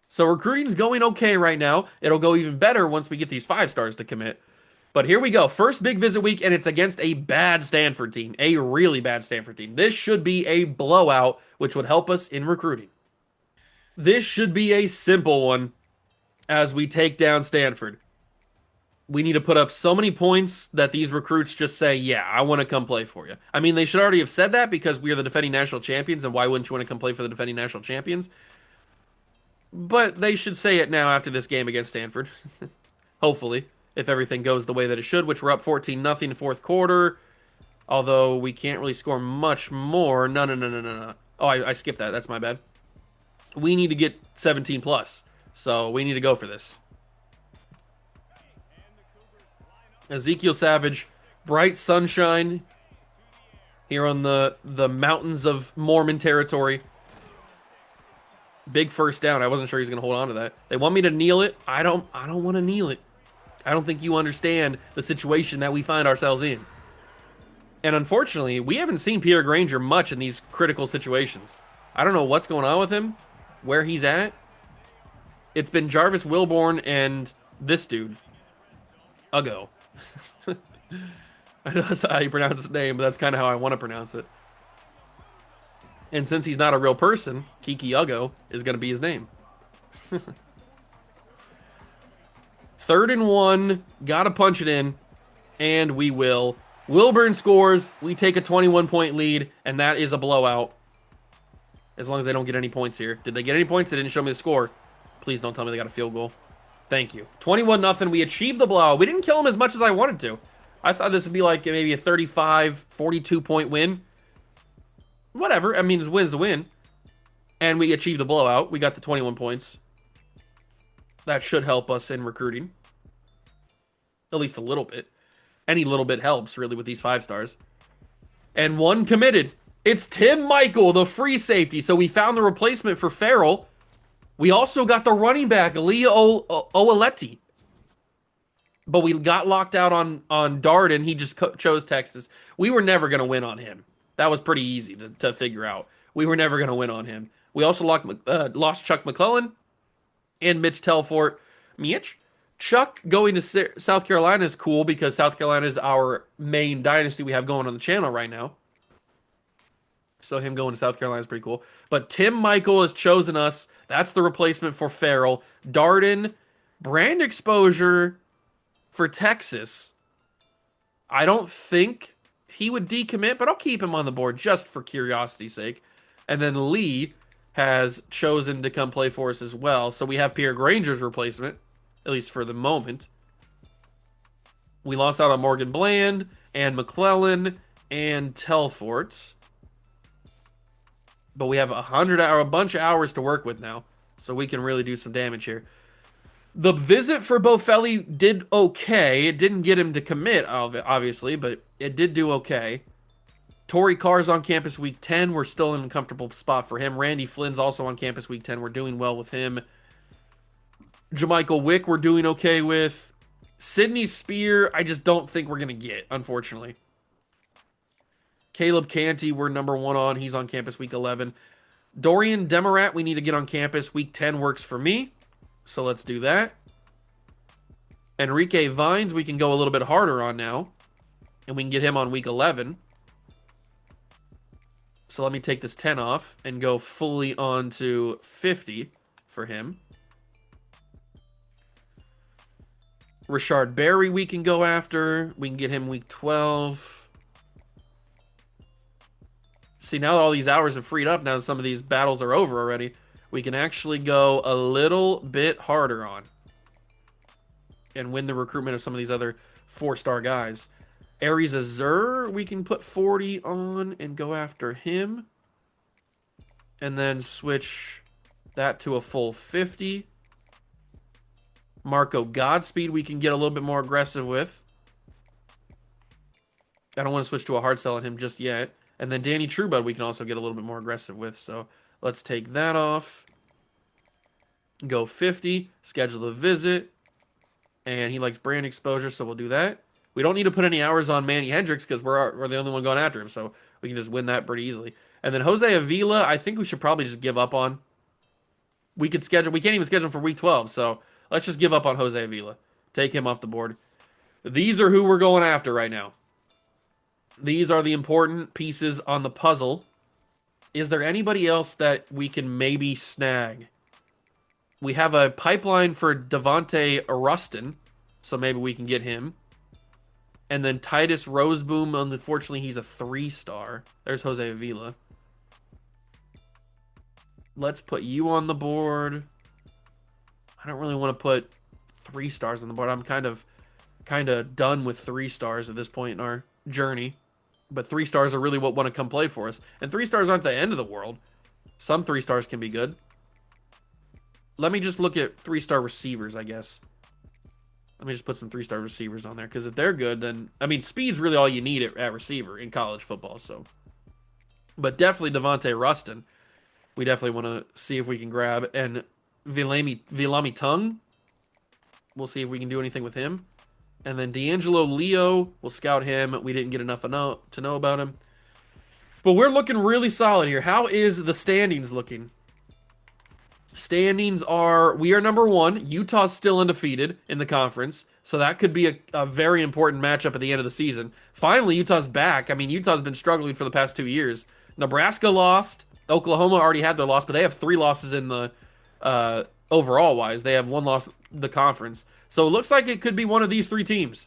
So recruiting's going okay right now. It'll go even better once we get these 5 stars to commit. But here we go. First big visit week, and it's against a bad Stanford team. A really bad Stanford team. This should be a blowout, which would help us in recruiting. This should be a simple one as we take down Stanford. We need to put up so many points that these recruits just say, yeah, I want to come play for you. I mean, they should already have said that because we are the defending national champions, and why wouldn't you want to come play for the defending national champions? But they should say it now after this game against Stanford. Hopefully, if everything goes the way that it should, which we're up 14-0 fourth quarter. Although we can't really score much more. No. Oh, I skipped that. That's my bad. We need to get 17 plus. So we need to go for this. Ezekiel Savage, bright sunshine here on the mountains of Mormon territory. Big first down. I wasn't sure he's going to hold on to that. They want me to kneel it. I don't want to kneel it. I don't think you understand the situation that we find ourselves in. And unfortunately, we haven't seen Pierre Granger much in these critical situations. I don't know what's going on with him, where he's at. It's been Jarvis Wilborn and this dude. Uggo. I know that's how you pronounce his name, but that's kind of how I want to pronounce it. And since he's not a real person, Kiki Uggo is going to be his name. 3rd and 1, gotta punch it in, and we will. Wilburn scores, we take a 21-point lead, and that is a blowout. As long as they don't get any points here. Did they get any points? They didn't show me the score. Please don't tell me they got a field goal. Thank you. 21-0. We achieved the blowout. We didn't kill them as much as I wanted to. I thought this would be like maybe a 35, 42-point win. Whatever. I mean, a win's a win. And we achieved the blowout. We got the 21 points. That should help us in recruiting. At least a little bit. Any little bit helps, really, with these 5 stars. And 1 committed. It's Tim Michael, the free safety. So we found the replacement for Farrell. We also got the running back, Leo Oaletti. But we got locked out on Darden. He just chose Texas. We were never going to win on him. That was pretty easy to figure out. We were never going to win on him. We also lost Chuck McClellan and Mitch Telfort. Chuck going to South Carolina is cool because South Carolina is our main dynasty we have going on the channel right now. So him going to South Carolina is pretty cool. But Tim Michael has chosen us. That's the replacement for Farrell. Darden, brand exposure for Texas. I don't think he would decommit, but I'll keep him on the board just for curiosity's sake. And then Lee has chosen to come play for us as well. So we have Pierre Granger's replacement, at least for the moment. We lost out on Morgan Bland and McClellan and Telfort. But we have a bunch of hours to work with now. So we can really do some damage here. The visit for Bofelli did okay. It didn't get him to commit, obviously, but it did do okay. Torrey Carr's on campus week 10. We're still in a comfortable spot for him. Randy Flynn's also on campus week 10. We're doing well with him. Jamichael Wick, we're doing okay with. Sidney Spear, I just don't think we're going to get, unfortunately. Caleb Canty, we're number 1 on. He's on campus week 11. Dorian Demarat, we need to get on campus. Week 10 works for me. So let's do that. Enrique Vines, we can go a little bit harder on now. And we can get him on week 11. So let me take this 10 off and go fully on to 50 for him. Rashard Berry we can go after. We can get him week 12. See, now that all these hours have freed up, now that some of these battles are over already, we can actually go a little bit harder on and win the recruitment of some of these other 4-star guys. Aries Azur, we can put 40 on and go after him. And then switch that to a full 50. Marco Godspeed, we can get a little bit more aggressive with. I don't want to switch to a hard sell on him just yet. And then Danny Truebud, we can also get a little bit more aggressive with. So let's take that off. Go 50. Schedule the visit. And he likes brand exposure, so we'll do that. We don't need to put any hours on Manny Hendricks because we're the only one going after him. So we can just win that pretty easily. And then Jose Avila, I think we should probably just give up on. We can't even schedule for week 12. So let's just give up on Jose Avila. Take him off the board. These are who we're going after right now. These are the important pieces on the puzzle. Is there anybody else that we can maybe snag? We have a pipeline for Devontae Rustin, so maybe we can get him. And then Titus Roseboom, unfortunately, he's a 3-star. There's Jose Avila. Let's put you on the board. I don't really want to put 3 stars on the board. I'm kind of done with 3 stars at this point in our journey. But 3 stars are really what want to come play for us. And 3 stars aren't the end of the world. Some 3 stars can be good. Let me just look at 3-star receivers, I guess. Let me just put some 3-star receivers on there. Because if they're good, then... I mean, speed's really all you need at receiver in college football. So, but definitely Devontae Rustin. We definitely want to see if we can grab. And Vilami Tung. We'll see if we can do anything with him. And then D'Angelo Leo, we'll scout him. We didn't get enough to know about him. But we're looking really solid here. How is the standings looking? Standings are we are number one. Utah's still undefeated in the conference, so that could be a very important matchup at the end of the season. Finally, Utah's back. I mean, Utah's been struggling for the past 2 years. Nebraska lost. Oklahoma already had their loss, but they have 3 losses in the overall wise. They have 1 loss in the conference. So it looks like it could be one of these three teams.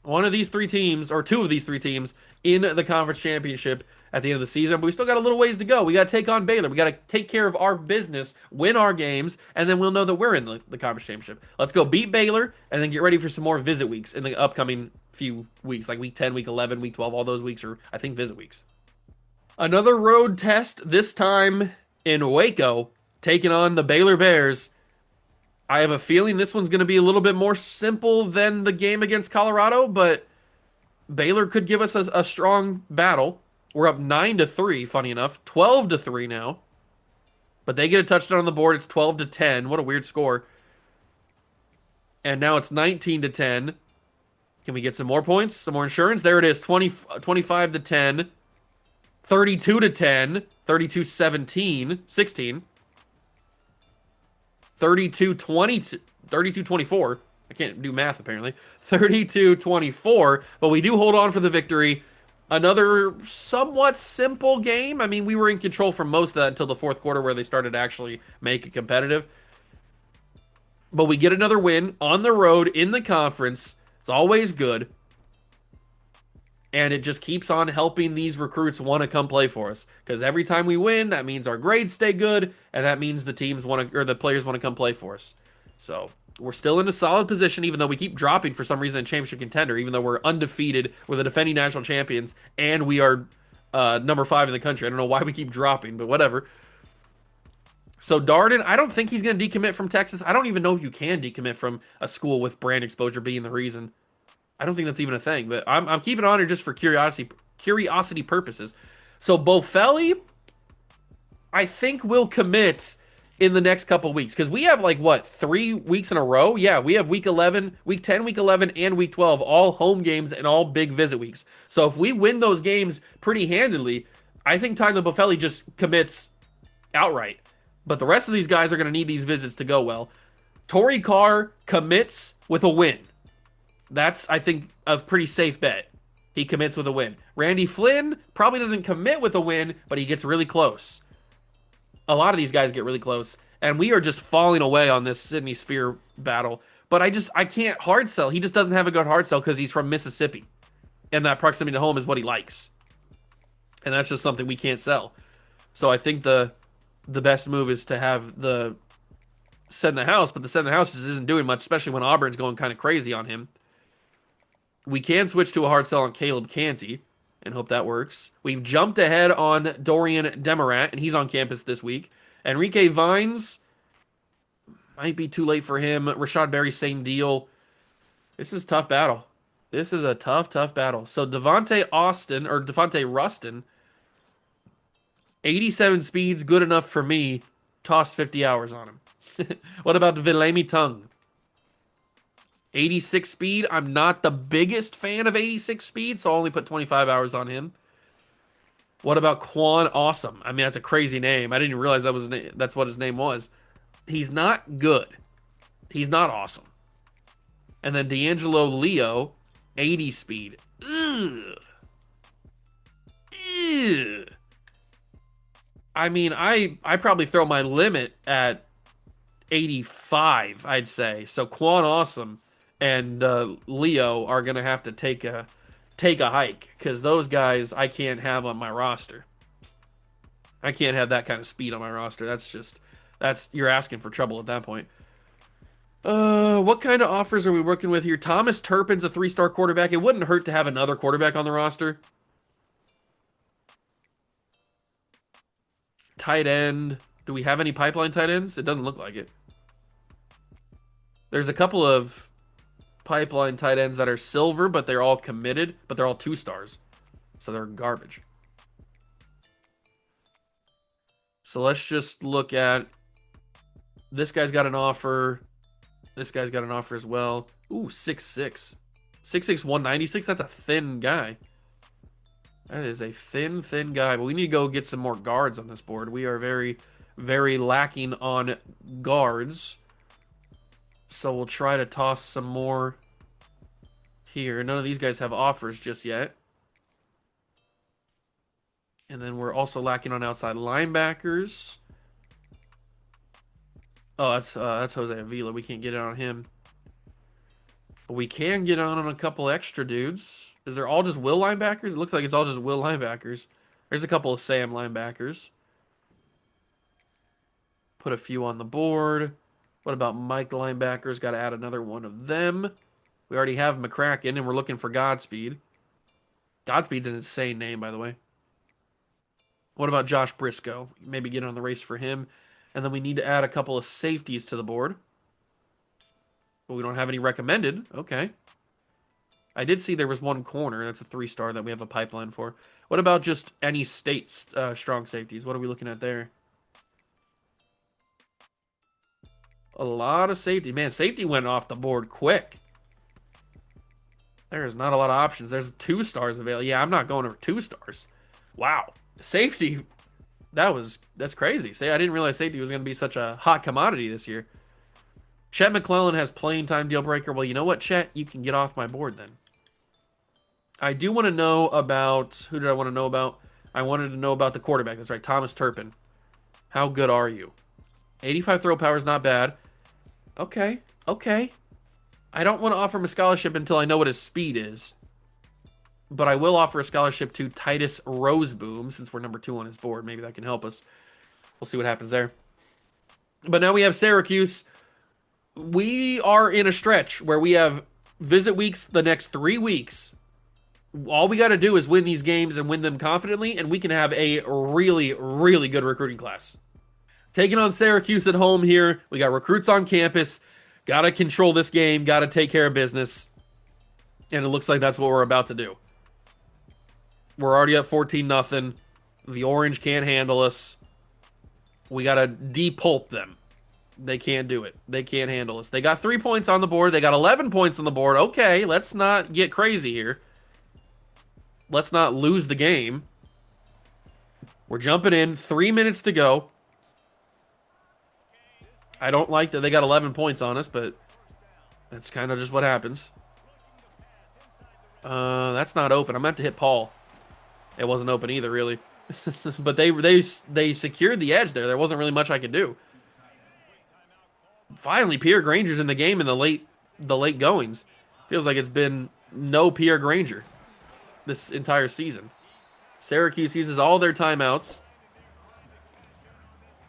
One of these three teams, or two of these three teams, in the conference championship at the end of the season. But we still got a little ways to go. We got to take on Baylor. We got to take care of our business, win our games, and then we'll know that we're in the conference championship. Let's go beat Baylor, and then get ready for some more visit weeks in the upcoming few weeks, like week 10, week 11, week 12. All those weeks are, I think, visit weeks. Another road test, this time in Waco, taking on the Baylor Bears. I have a feeling this one's going to be a little bit more simple than the game against Colorado, but Baylor could give us a strong battle. We're up 9-3, funny enough, 12-3 now. But they get a touchdown on the board. It's 12-10. What a weird score. And now it's 19-10. Can we get some more points? Some more insurance? There it is. 25-10. 32-10. 32-17. 16. 32-20. 32-24. I can't do math apparently. 32-24. But we do hold on for the victory. Another somewhat simple game. I mean, we were in control for most of that until the fourth quarter where they started to actually make it competitive. But we get another win on the road in the conference. It's always good. And it just keeps on helping these recruits want to come play for us. Because every time we win, that means our grades stay good, and that means the teams want to, or the players want to come play for us. So we're still in a solid position, even though we keep dropping for some reason in championship contender, even though we're undefeated, we're the defending national champions, and we are number 5 in the country. I don't know why we keep dropping, but whatever. So Darden, I don't think he's going to decommit from Texas. I don't even know if you can decommit from a school with brand exposure being the reason. I don't think that's even a thing, but I'm keeping it on here just for curiosity purposes. So Bofelli, I think will commit in the next couple weeks because we have like what 3 weeks in a row. Yeah, we have week 11, week 10, week 11, and week 12, all home games and all big visit weeks. So if we win those games pretty handily, I think Tyler Bofelli just commits outright. But the rest of these guys are going to need these visits to go well. Torrey Carr commits with a win. That's, I think, a pretty safe bet. He commits with a win. Randy Flynn probably doesn't commit with a win, but he gets really close. A lot of these guys get really close. And we are just falling away on this Sidney Spear battle. But I can't hard sell. He just doesn't have a good hard sell because he's from Mississippi. And that proximity to home is what he likes. And that's just something we can't sell. So I think the best move is to have the send the house, but the send the house just isn't doing much, especially when Auburn's going kind of crazy on him. We can switch to a hard sell on Caleb Canty and hope that works. We've jumped ahead on Dorian Demarat, and he's on campus this week. Enrique Vines, might be too late for him. Rashad Berry, same deal. This is a tough battle. This is a tough battle. So Devontae Rustin, 87 speeds, good enough for me. Toss 50 hours on him. What about Vilemi Tung? 86 speed. I'm not the biggest fan of 86 speed, so I'll only put 25 hours on him. What about Quan Awesome? I mean, that's a crazy name. I didn't even realize that's what his name was. He's not good. He's not awesome. And then D'Angelo Leo, 80 speed. Ugh. Ugh. I mean, I probably throw my limit at 85, I'd say. So Quan Awesome and Leo are gonna have to take a hike because those guys I can't have on my roster. I can't have that kind of speed on my roster. That's you're asking for trouble at that point. What kind of offers are we working with here? Thomas Turpin's a 3-star quarterback. It wouldn't hurt to have another quarterback on the roster. Tight end. Do we have any pipeline tight ends? It doesn't look like it. There's a couple of pipeline tight ends that are silver, but they're all committed, but they're all 2 stars. So they're garbage. So let's just look at this guy's got an offer. This guy's got an offer as well. Ooh, 6'6". 6'6", 196. That's a thin guy. That is a thin guy. But we need to go get some more guards on this board. We are very, very lacking on guards. So we'll try to toss some more here. None of these guys have offers just yet. And then we're also lacking on outside linebackers. Oh, that's Jose Avila. We can't get it on him. But we can get on a couple extra dudes. Is there all just will linebackers? It looks like it's all just will linebackers. There's a couple of Sam linebackers. Put a few on the board. What about Mike linebackers? Got to add another one of them. We already have McCracken, and we're looking for Godspeed. Godspeed's an insane name, by the way. What about Josh Briscoe? Maybe get on the race for him. And then we need to add a couple of safeties to the board. But we don't have any recommended. Okay. I did see there was one corner. That's a 3-star that we have a pipeline for. What about just any state strong safeties? What are we looking at there? A lot of safety. Man, safety went off the board quick. There's not a lot of options. There's 2 stars available. Yeah, I'm not going over 2 stars. Wow. Safety, that's crazy. Say, I didn't realize safety was going to be such a hot commodity this year. Chet McClellan has playing time deal breaker. Well, you know what, Chet? You can get off my board then. I do want to know about, who did I want to know about? I wanted to know about the quarterback. That's right, Thomas Turpin. How good are you? 85 throw power is not bad. Okay. I don't want to offer him a scholarship until I know what his speed is. But I will offer a scholarship to Titus Roseboom, since we're number 2 on his board. Maybe that can help us. We'll see what happens there. But now we have Syracuse. We are in a stretch where we have visit weeks the next 3 weeks. All we got to do is win these games and win them confidently, and we can have a really, really good recruiting class. Taking on Syracuse at home here. We got recruits on campus. Got to control this game. Got to take care of business. And it looks like that's what we're about to do. We're already up 14-0. The Orange can't handle us. We got to depulp them. They can't do it. They can't handle us. They got 3 points on the board. They got 11 points on the board. Okay, let's not get crazy here. Let's not lose the game. We're jumping in. 3 minutes to go. I don't like that they got 11 points on us, but that's kind of just what happens. That's not open. I meant to hit Paul. It wasn't open either, really. But they secured the edge there. There wasn't really much I could do. Finally, Pierre Granger's in the game in the late goings. Feels like it's been no Pierre Granger this entire season. Syracuse uses all their timeouts.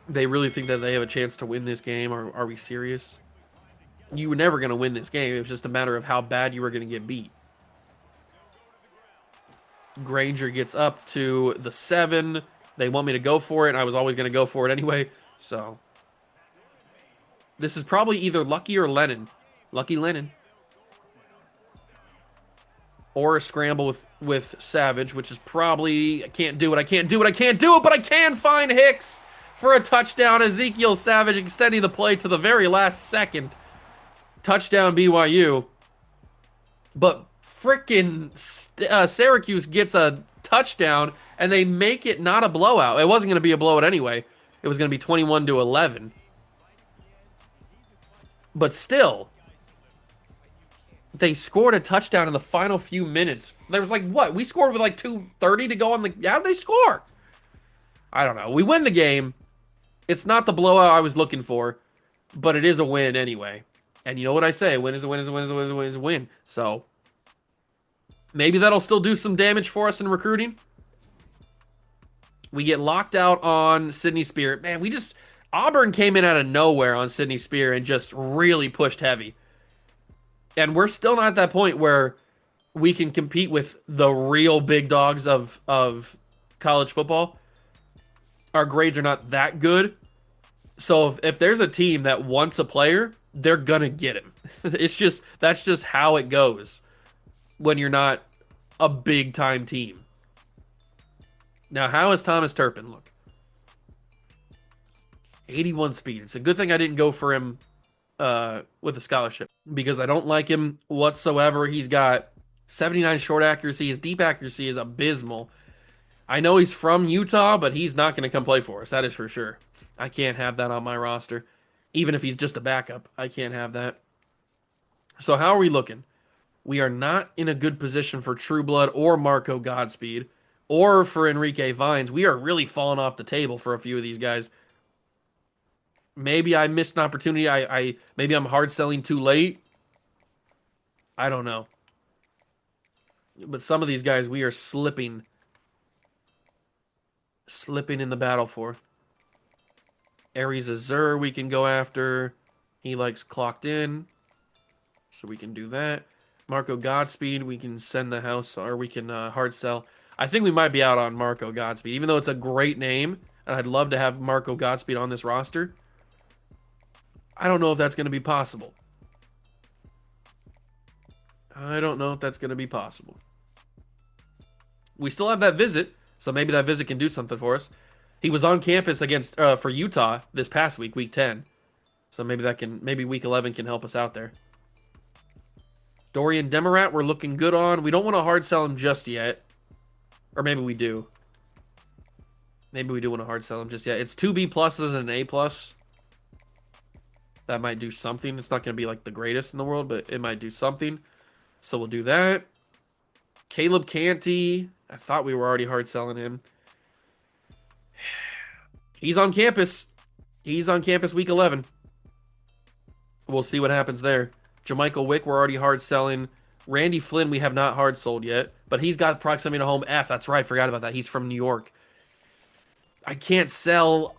They really think that they have a chance to win this game, or are we serious? You were never going to win this game. It was just a matter of how bad you were going to get beat. Granger gets up to the 7. They want me to go for it, and I was always going to go for it anyway. So this is probably either Lucky or Lennon. Lucky Lennon. Or a scramble with Savage, which is probably, I can't do it, but I can find Hicks for a touchdown. Ezekiel Savage extending the play to the very last second. Touchdown BYU. But frickin' Syracuse gets a touchdown, and they make it not a blowout. It wasn't going to be a blowout anyway. It was going to be 21-11. But still, they scored a touchdown in the final few minutes. There was like, what? We scored with like 2:30 to go on the... How did they score? I don't know. We win the game. It's not the blowout I was looking for, but it is a win anyway. And you know what I say? A win is a win is a win is a win is a win is a win. So maybe that'll still do some damage for us in recruiting. We get locked out on Sydney Spear. Man, Auburn came in out of nowhere on Sydney Spear and just really pushed heavy. And we're still not at that point where we can compete with the real big dogs of college football. Our grades are not that good. So if there's a team that wants a player, they're going to get him. That's just how it goes when you're not a big time team. Now, how is Thomas Turpin look? 81 speed. It's a good thing I didn't go for him with a scholarship because I don't like him whatsoever. He's got 79 short accuracy. His deep accuracy is abysmal. I know he's from Utah, but he's not going to come play for us. That is for sure. I can't have that on my roster. Even if he's just a backup, I can't have that. So how are we looking? We are not in a good position for Trueblood or Marco Godspeed or for Enrique Vines. We are really falling off the table for a few of these guys. Maybe I missed an opportunity. I maybe I'm hard selling too late. I don't know. But some of these guys we are slipping in the battle for. Aries Azur we can go after. He likes clocked in. So we can do that. Marco Godspeed, we can send the house, or we can hard sell. I think we might be out on Marco Godspeed, even though it's a great name, and I'd love to have Marco Godspeed on this roster. I don't know if that's going to be possible. I don't know if that's going to be possible. We still have that visit, so maybe that visit can do something for us. He was on campus against for Utah this past week, week 10. So maybe week 11 can help us out there. Dorian Demarat, we're looking good on. We don't want to hard sell him just yet. Or maybe we do. Maybe we do want to hard sell him just yet. It's 2 B pluses and an A plus. That might do something. It's not going to be like the greatest in the world, but it might do something. So we'll do that. Caleb Canty. I thought we were already hard selling him. He's on campus. He's on campus week 11. We'll see what happens there. Jamichael Wick, we're already hard selling. Randy Flynn, we have not hard sold yet, but he's got proximity to home F. That's right, forgot about that. He's from New York. I can't sell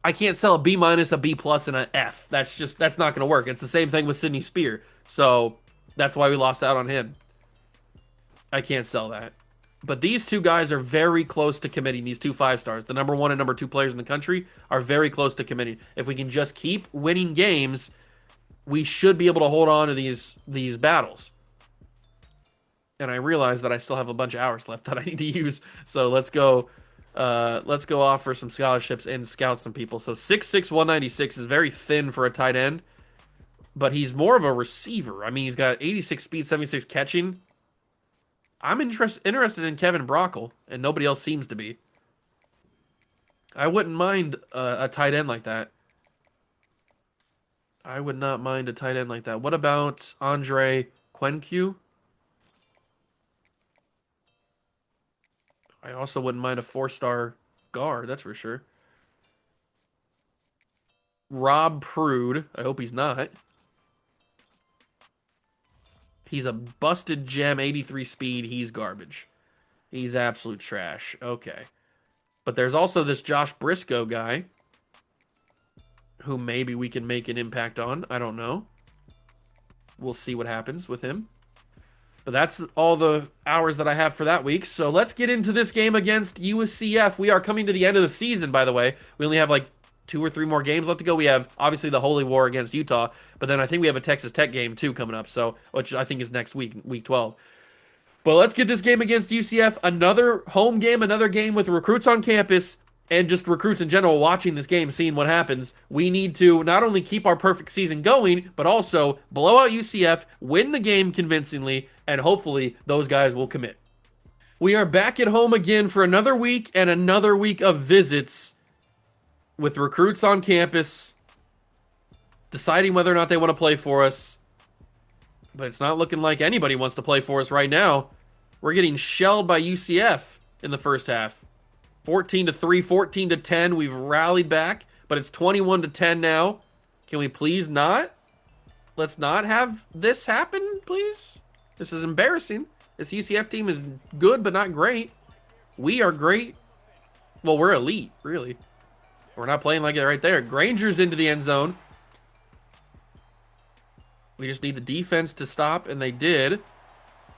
a B minus, a B plus, and an F. That's not going to work. It's the same thing with Sidney Spear. So that's why we lost out on him. I can't sell that. But these two guys are very close to committing, these two 5-stars. The number 1 and number 2 players in the country are very close to committing. If we can just keep winning games, we should be able to hold on to these battles. And I realize that I still have a bunch of hours left that I need to use. So let's go offer some scholarships and scout some people. So 6'6", 196 is very thin for a tight end, but he's more of a receiver. I mean, he's got 86 speed, 76 catching. I'm interested in Kevin Brockle, and nobody else seems to be. I wouldn't mind a tight end like that. I would not mind a tight end like that. What about Andre Quenque? I also wouldn't mind a 4-star guard, that's for sure. Rob Prude. I hope he's not. He's a busted gem, 83 speed. He's garbage. He's absolute trash. Okay. But there's also this Josh Briscoe guy who maybe we can make an impact on. I don't know. We'll see what happens with him. But that's all the hours that I have for that week. So let's get into this game against UCF. We are coming to the end of the season, by the way. We only have like 2 or 3 more games left to go. We have, obviously, the Holy War against Utah. But then I think we have a Texas Tech game, too, coming up. So, which I think is next week, week 12. But let's get this game against UCF. Another home game, another game with recruits on campus. And just recruits in general watching this game, seeing what happens. We need to not only keep our perfect season going, but also blow out UCF, win the game convincingly, and hopefully those guys will commit. We are back at home again for another week and another week of visits with recruits on campus, deciding whether or not they want to play for us. But it's not looking like anybody wants to play for us right now. We're getting shelled by UCF in the first half. 14-3, 14-10. We've rallied back, but it's 21-10 now. Can we please not? Let's not have this happen, please. This is embarrassing. This UCF team is good, but not great. We are great. Well, we're elite, really. We're not playing like it right there. Granger's into the end zone. We just need the defense to stop, and they did.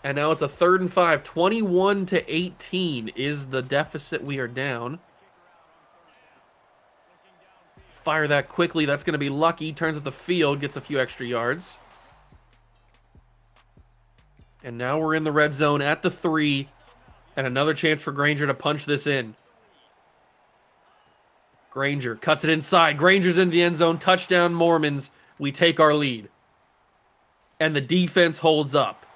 And now it's a 3rd and 5. 21-18 is the deficit we are down. Fire that quickly. That's going to be lucky. Turns up the field, gets a few extra yards. And now we're in the red zone at the 3. And another chance for Granger to punch this in. Granger cuts it inside. Granger's in the end zone. Touchdown, Mormons. We take our lead. And the defense holds up.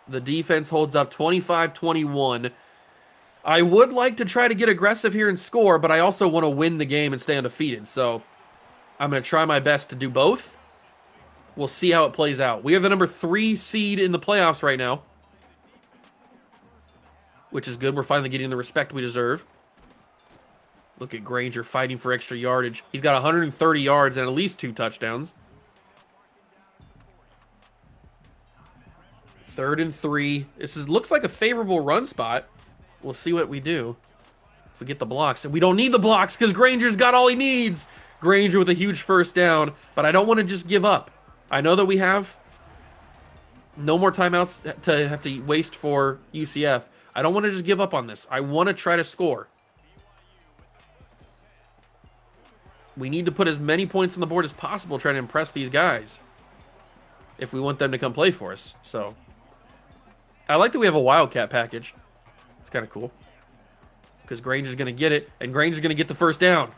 The defense holds up 25-21. I would like to try to get aggressive here and score, but I also want to win the game and stay undefeated. So I'm going to try my best to do both. We'll see how it plays out. We have the number 3 seed in the playoffs right now, which is good. We're finally getting the respect we deserve. Look at Granger fighting for extra yardage. He's got 130 yards and at least 2 touchdowns. 3rd and 3. Looks like a favorable run spot. We'll see what we do. If we get the blocks. And we don't need the blocks because Granger's got all he needs. Granger with a huge first down. But I don't want to just give up. I know that we have no more timeouts to have to waste for UCF. I don't want to just give up on this. I want to try to score. We need to put as many points on the board as possible trying to impress these guys if we want them to come play for us. So I like that we have a Wildcat package. It's kind of cool because Granger's going to get it, and Granger's going to get the first down.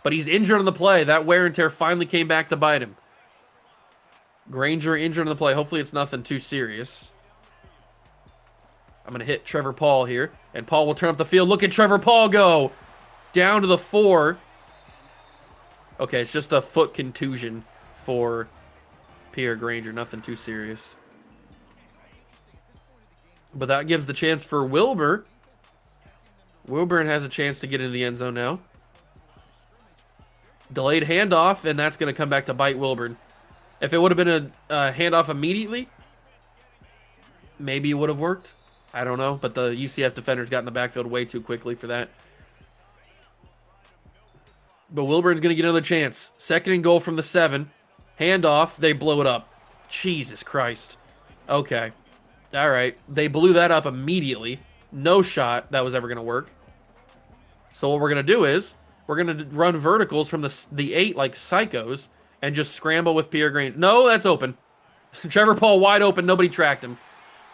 But he's injured on the play. That wear and tear finally came back to bite him. Granger injured on the play. Hopefully it's nothing too serious. I'm going to hit Trevor Paul here, and Paul will turn up the field. Look at Trevor Paul go down to the 4. Okay, it's just a foot contusion for Pierre Granger. Nothing too serious. But that gives the chance for Wilbur. Wilburn has a chance to get into the end zone now. Delayed handoff, and that's going to come back to bite Wilburn. If it would have been a handoff immediately, maybe it would have worked. I don't know, but the UCF defenders got in the backfield way too quickly for that. But Wilburn's going to get another chance. 2nd and goal from the 7. Handoff, they blow it up. Jesus Christ. Okay. All right. They blew that up immediately. No shot that was ever going to work. So what we're going to do is we're going to run verticals from the 8 like psychos and just scramble with Pierre Granger. No, that's open. Trevor Paul wide open. Nobody tracked him.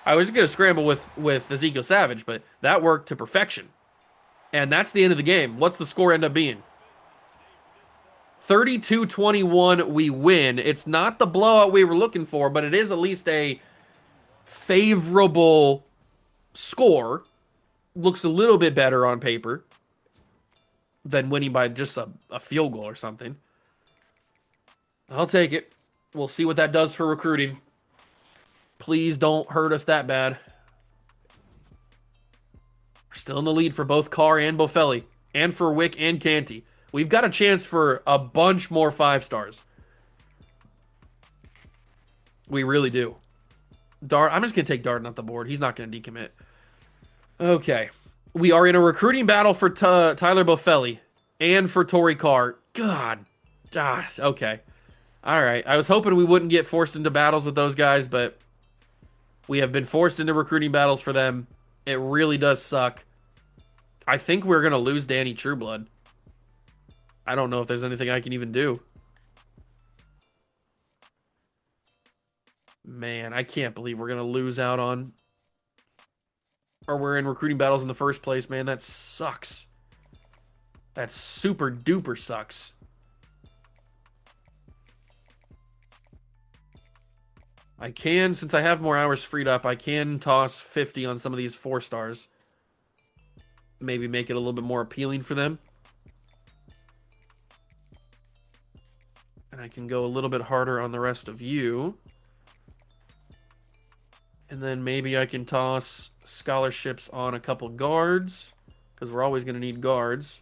I was going to scramble with Ezekiel Savage, but that worked to perfection. And that's the end of the game. What's the score end up being? 32-21, we win. It's not the blowout we were looking for, but it is at least a favorable score. Looks a little bit better on paper than winning by just a field goal or something. I'll take it. We'll see what that does for recruiting. Please don't hurt us that bad. We're still in the lead for both Carr and Bofelli, and for Wick and Canty. We've got a chance for a bunch more 5-stars. We really do. Dart, I'm just going to take Darden off the board. He's not going to decommit. Okay. We are in a recruiting battle for Tyler Bofelli and for Torrey Carr. God. Okay. All right. I was hoping we wouldn't get forced into battles with those guys, but we have been forced into recruiting battles for them. It really does suck. I think we're going to lose Danny Trueblood. I don't know if there's anything I can even do. Man, I can't believe we're going to lose out on... or we're in recruiting battles in the first place, man. That sucks. That super duper sucks. I can, since I have more hours freed up, I can toss 50 on some of these 4-stars. Maybe make it a little bit more appealing for them. And I can go a little bit harder on the rest of you. And then maybe I can toss scholarships on a couple guards, because we're always going to need guards.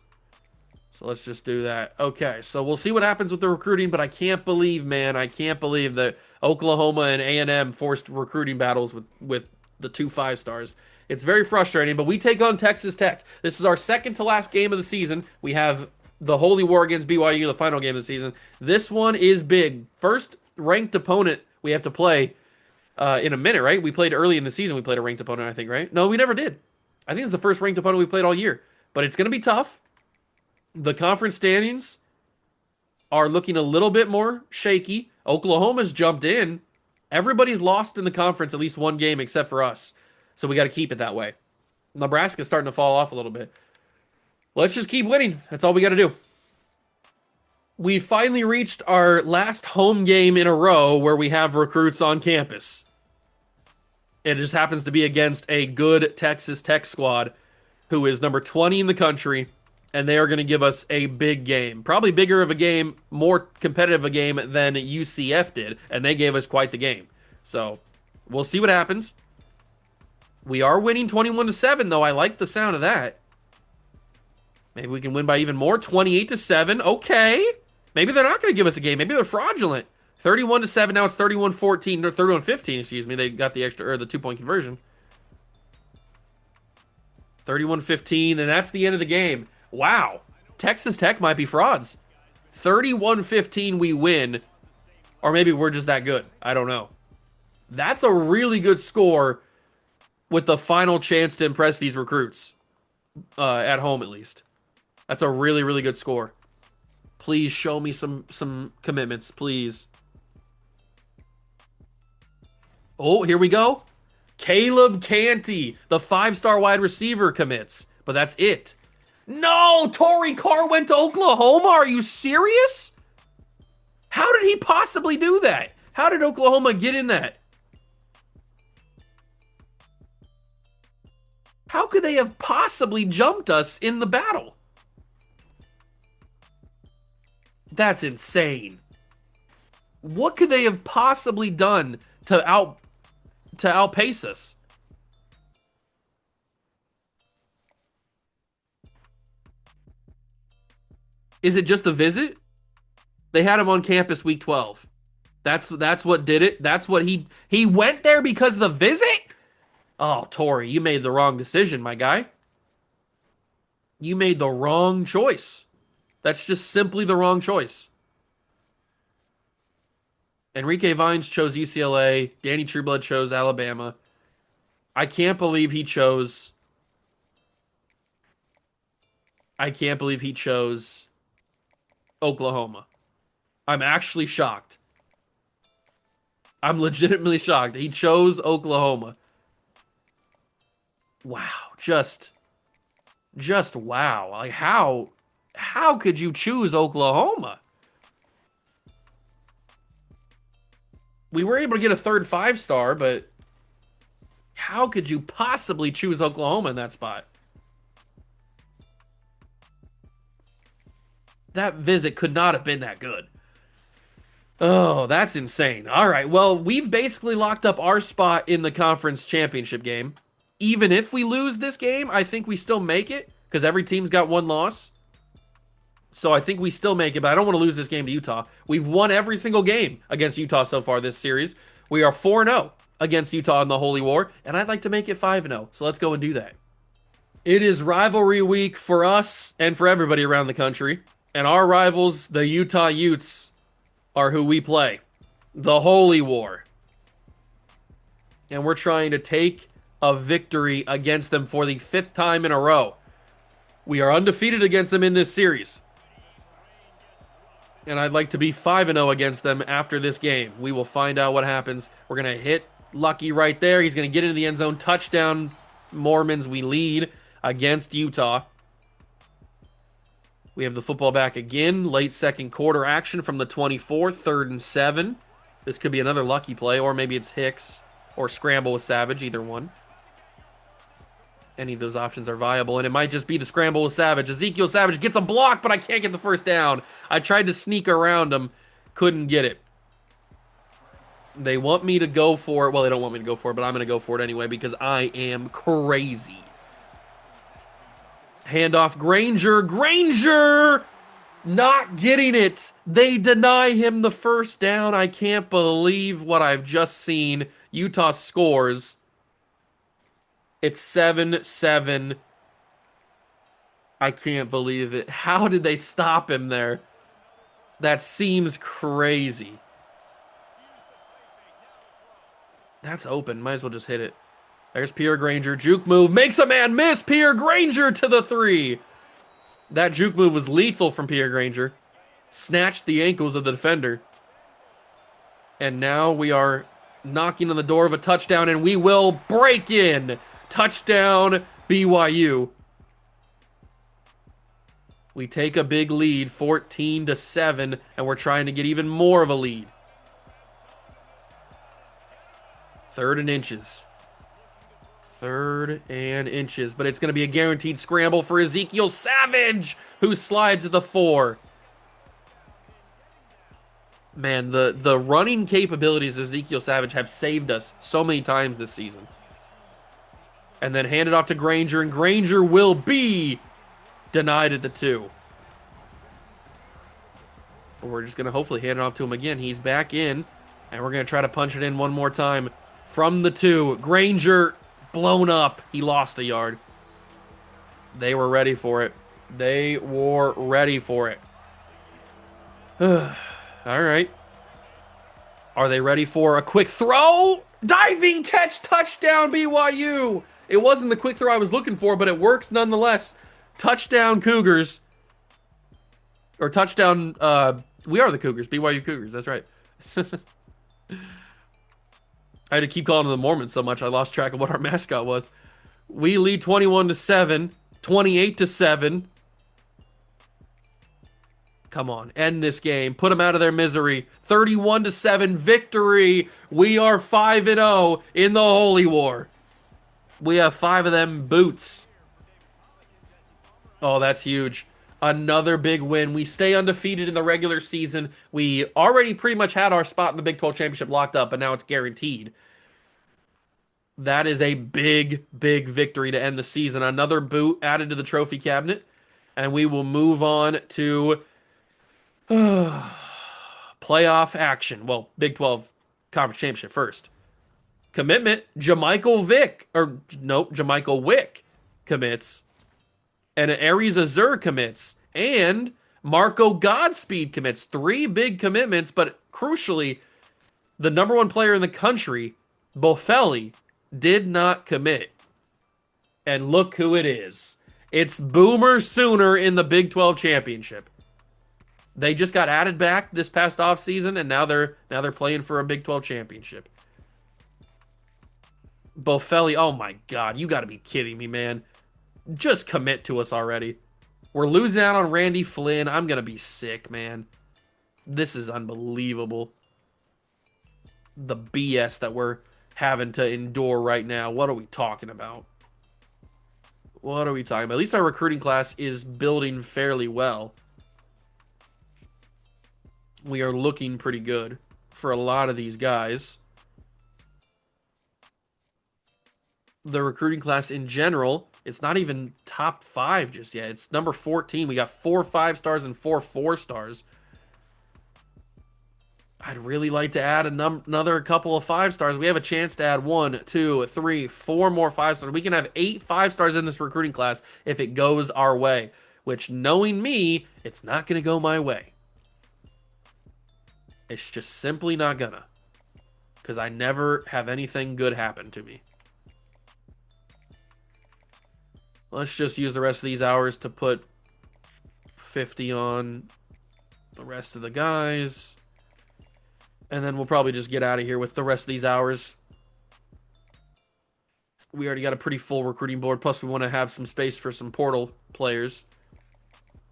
So let's just do that. Okay, so we'll see what happens with the recruiting, but I can't believe, man, I can't believe that Oklahoma and A&M forced recruiting battles with the 2 5-stars. It's very frustrating, but we take on Texas Tech. This is our second to last game of the season. We have the Holy War against BYU, the final game of the season. This one is big. First ranked opponent we have to play in a minute, right? We played early in the season. We played a ranked opponent, I think, right? No, we never did. I think it's the first ranked opponent we played all year. But it's going to be tough. The conference standings are looking a little bit more shaky. Oklahoma's jumped in. Everybody's lost in the conference at least one game except for us. So we got to keep it that way. Nebraska's starting to fall off a little bit. Let's just keep winning. That's all we got to do. We finally reached our last home game in a row where we have recruits on campus. It just happens to be against a good Texas Tech squad who is number 20 in the country, and they are going to give us a big game. Probably bigger of a game, more competitive a game than UCF did, and they gave us quite the game. So we'll see what happens. We are winning 21-7, though. I like the sound of that. Maybe we can win by even more. 28-7. Okay. Maybe they're not going to give us a game. Maybe they're fraudulent. 31-7. Now it's 31-14. No, 31-15, excuse me. They got the extra, or the 2-point conversion. 31-15, and that's the end of the game. Wow. Texas Tech might be frauds. 31-15, we win. Or maybe we're just that good. I don't know. That's a really good score with the final chance to impress these recruits. At home, at least. That's a really, really good score. Please show me some commitments, please. Oh, here we go. Caleb Canty, the 5-star wide receiver, commits. But that's it. No! Torrey Carr went to Oklahoma? Are you serious? How did he possibly do that? How did Oklahoma get in that? How could they have possibly jumped us in the battle? That's insane. What could they have possibly done to outpace us? Is it just the visit? They had him on campus week 12. That's what did it. That's what he went there because of the visit? Oh, Torrey, you made the wrong decision, my guy. You made the wrong choice. That's just simply the wrong choice. Enrique Vines chose UCLA. Danny Trueblood chose Alabama. I can't believe he chose Oklahoma. I'm actually shocked. I'm legitimately shocked. He chose Oklahoma. Wow, just wow. Like how could you choose Oklahoma? We were able to get a third 5-star, but how could you possibly choose Oklahoma in that spot? That visit could not have been that good. Oh, that's insane. All right, well, we've basically locked up our spot in the conference championship game. Even if we lose this game, I think we still make it because every team's got one loss. So I think we still make it, but I don't want to lose this game to Utah. We've won every single game against Utah so far this series. We are 4-0 against Utah in the Holy War, and I'd like to make it 5-0. So let's go and do that. It is rivalry week for us and for everybody around the country. And our rivals, the Utah Utes, are who we play. The Holy War. And we're trying to take a victory against them for the 5th time in a row. We are undefeated against them in this series. And I'd like to be 5-0 against them after this game. We will find out what happens. We're going to hit Lucky right there. He's going to get into the end zone. Touchdown, Mormons. We lead against Utah. We have the football back again. Late second quarter action from the 24. 3rd and 7. This could be another lucky play, or maybe it's Hicks or scramble with Savage, either one. Any of those options are viable, and it might just be the scramble with Savage. Ezekiel Savage gets a block, but I can't get the first down. I tried to sneak around him, couldn't get it. They want me to go for it. Well, they don't want me to go for it, but I'm going to go for it anyway because I am crazy. Handoff Granger. Granger not getting it. They deny him the first down. I can't believe what I've just seen. Utah scores. It's 7-7. I can't believe it. How did they stop him there? That seems crazy. That's open. Might as well just hit it. There's Pierre Granger. Juke move. Makes a man miss. Pierre Granger to the 3. That juke move was lethal from Pierre Granger. Snatched the ankles of the defender. And now we are knocking on the door of a touchdown, and we will break in. Touchdown, BYU. We take a big lead, 14-7, and we're trying to get even more of a lead. 3rd and inches. Third and inches, but it's going to be a guaranteed scramble for Ezekiel Savage, who slides at the 4. Man, the running capabilities of Ezekiel Savage have saved us so many times this season. And then hand it off to Granger, and Granger will be denied at the 2. We're just going to hopefully hand it off to him again. He's back in, and we're going to try to punch it in one more time from the 2. Granger blown up. He lost a yard. They were ready for it. They were ready for it. All right. Are they ready for a quick throw? Diving catch, touchdown BYU. It wasn't the quick throw I was looking for, but it works nonetheless. Touchdown Cougars. Or touchdown, we are the Cougars, BYU Cougars, that's right. I had to keep calling them the Mormons so much I lost track of what our mascot was. We lead 21-7, 28-7. Come on, end this game. Put them out of their misery. 31-7 victory. We are 5-0 in the Holy War. We have 5 of them boots. Oh, that's huge. Another big win. We stay undefeated in the regular season. We already pretty much had our spot in the Big 12 championship locked up, but now it's guaranteed. That is a big, big victory to end the season. Another boot added to the trophy cabinet, and we will move on to playoff action. Well, Big 12 conference championship first. Commitment, Jamichael Wick commits. And Aries Azur commits. And Marco Godspeed commits. 3 big commitments, but crucially, the number 1 player in the country, Bofelli, did not commit. And look who it is. It's Boomer Sooner in the Big 12 championship. They just got added back this past offseason, and now they're playing for a Big 12 championship. Bofelli, oh my God, you got to be kidding me, man. Just commit to us already. We're losing out on Randy Flynn. I'm going to be sick, man. This is unbelievable. The BS that we're having to endure right now. What are we talking about? What are we talking about? At least our recruiting class is building fairly well. We are looking pretty good for a lot of these guys. The recruiting class in general, it's not even top 5 just yet. It's number 14. We got 4 5-stars and 4 4-stars. I'd really like to add another couple of 5-stars. We have a chance to add 1, 2, 3, 4 more 5-stars. We can have 8 5-stars in this recruiting class if it goes our way, which, knowing me, it's not going to go my way. It's just simply not gonna, because I never have anything good happen to me. Let's just use the rest of these hours to put 50 on the rest of the guys. And then we'll probably just get out of here with the rest of these hours. We already got a pretty full recruiting board. Plus, we want to have some space for some portal players.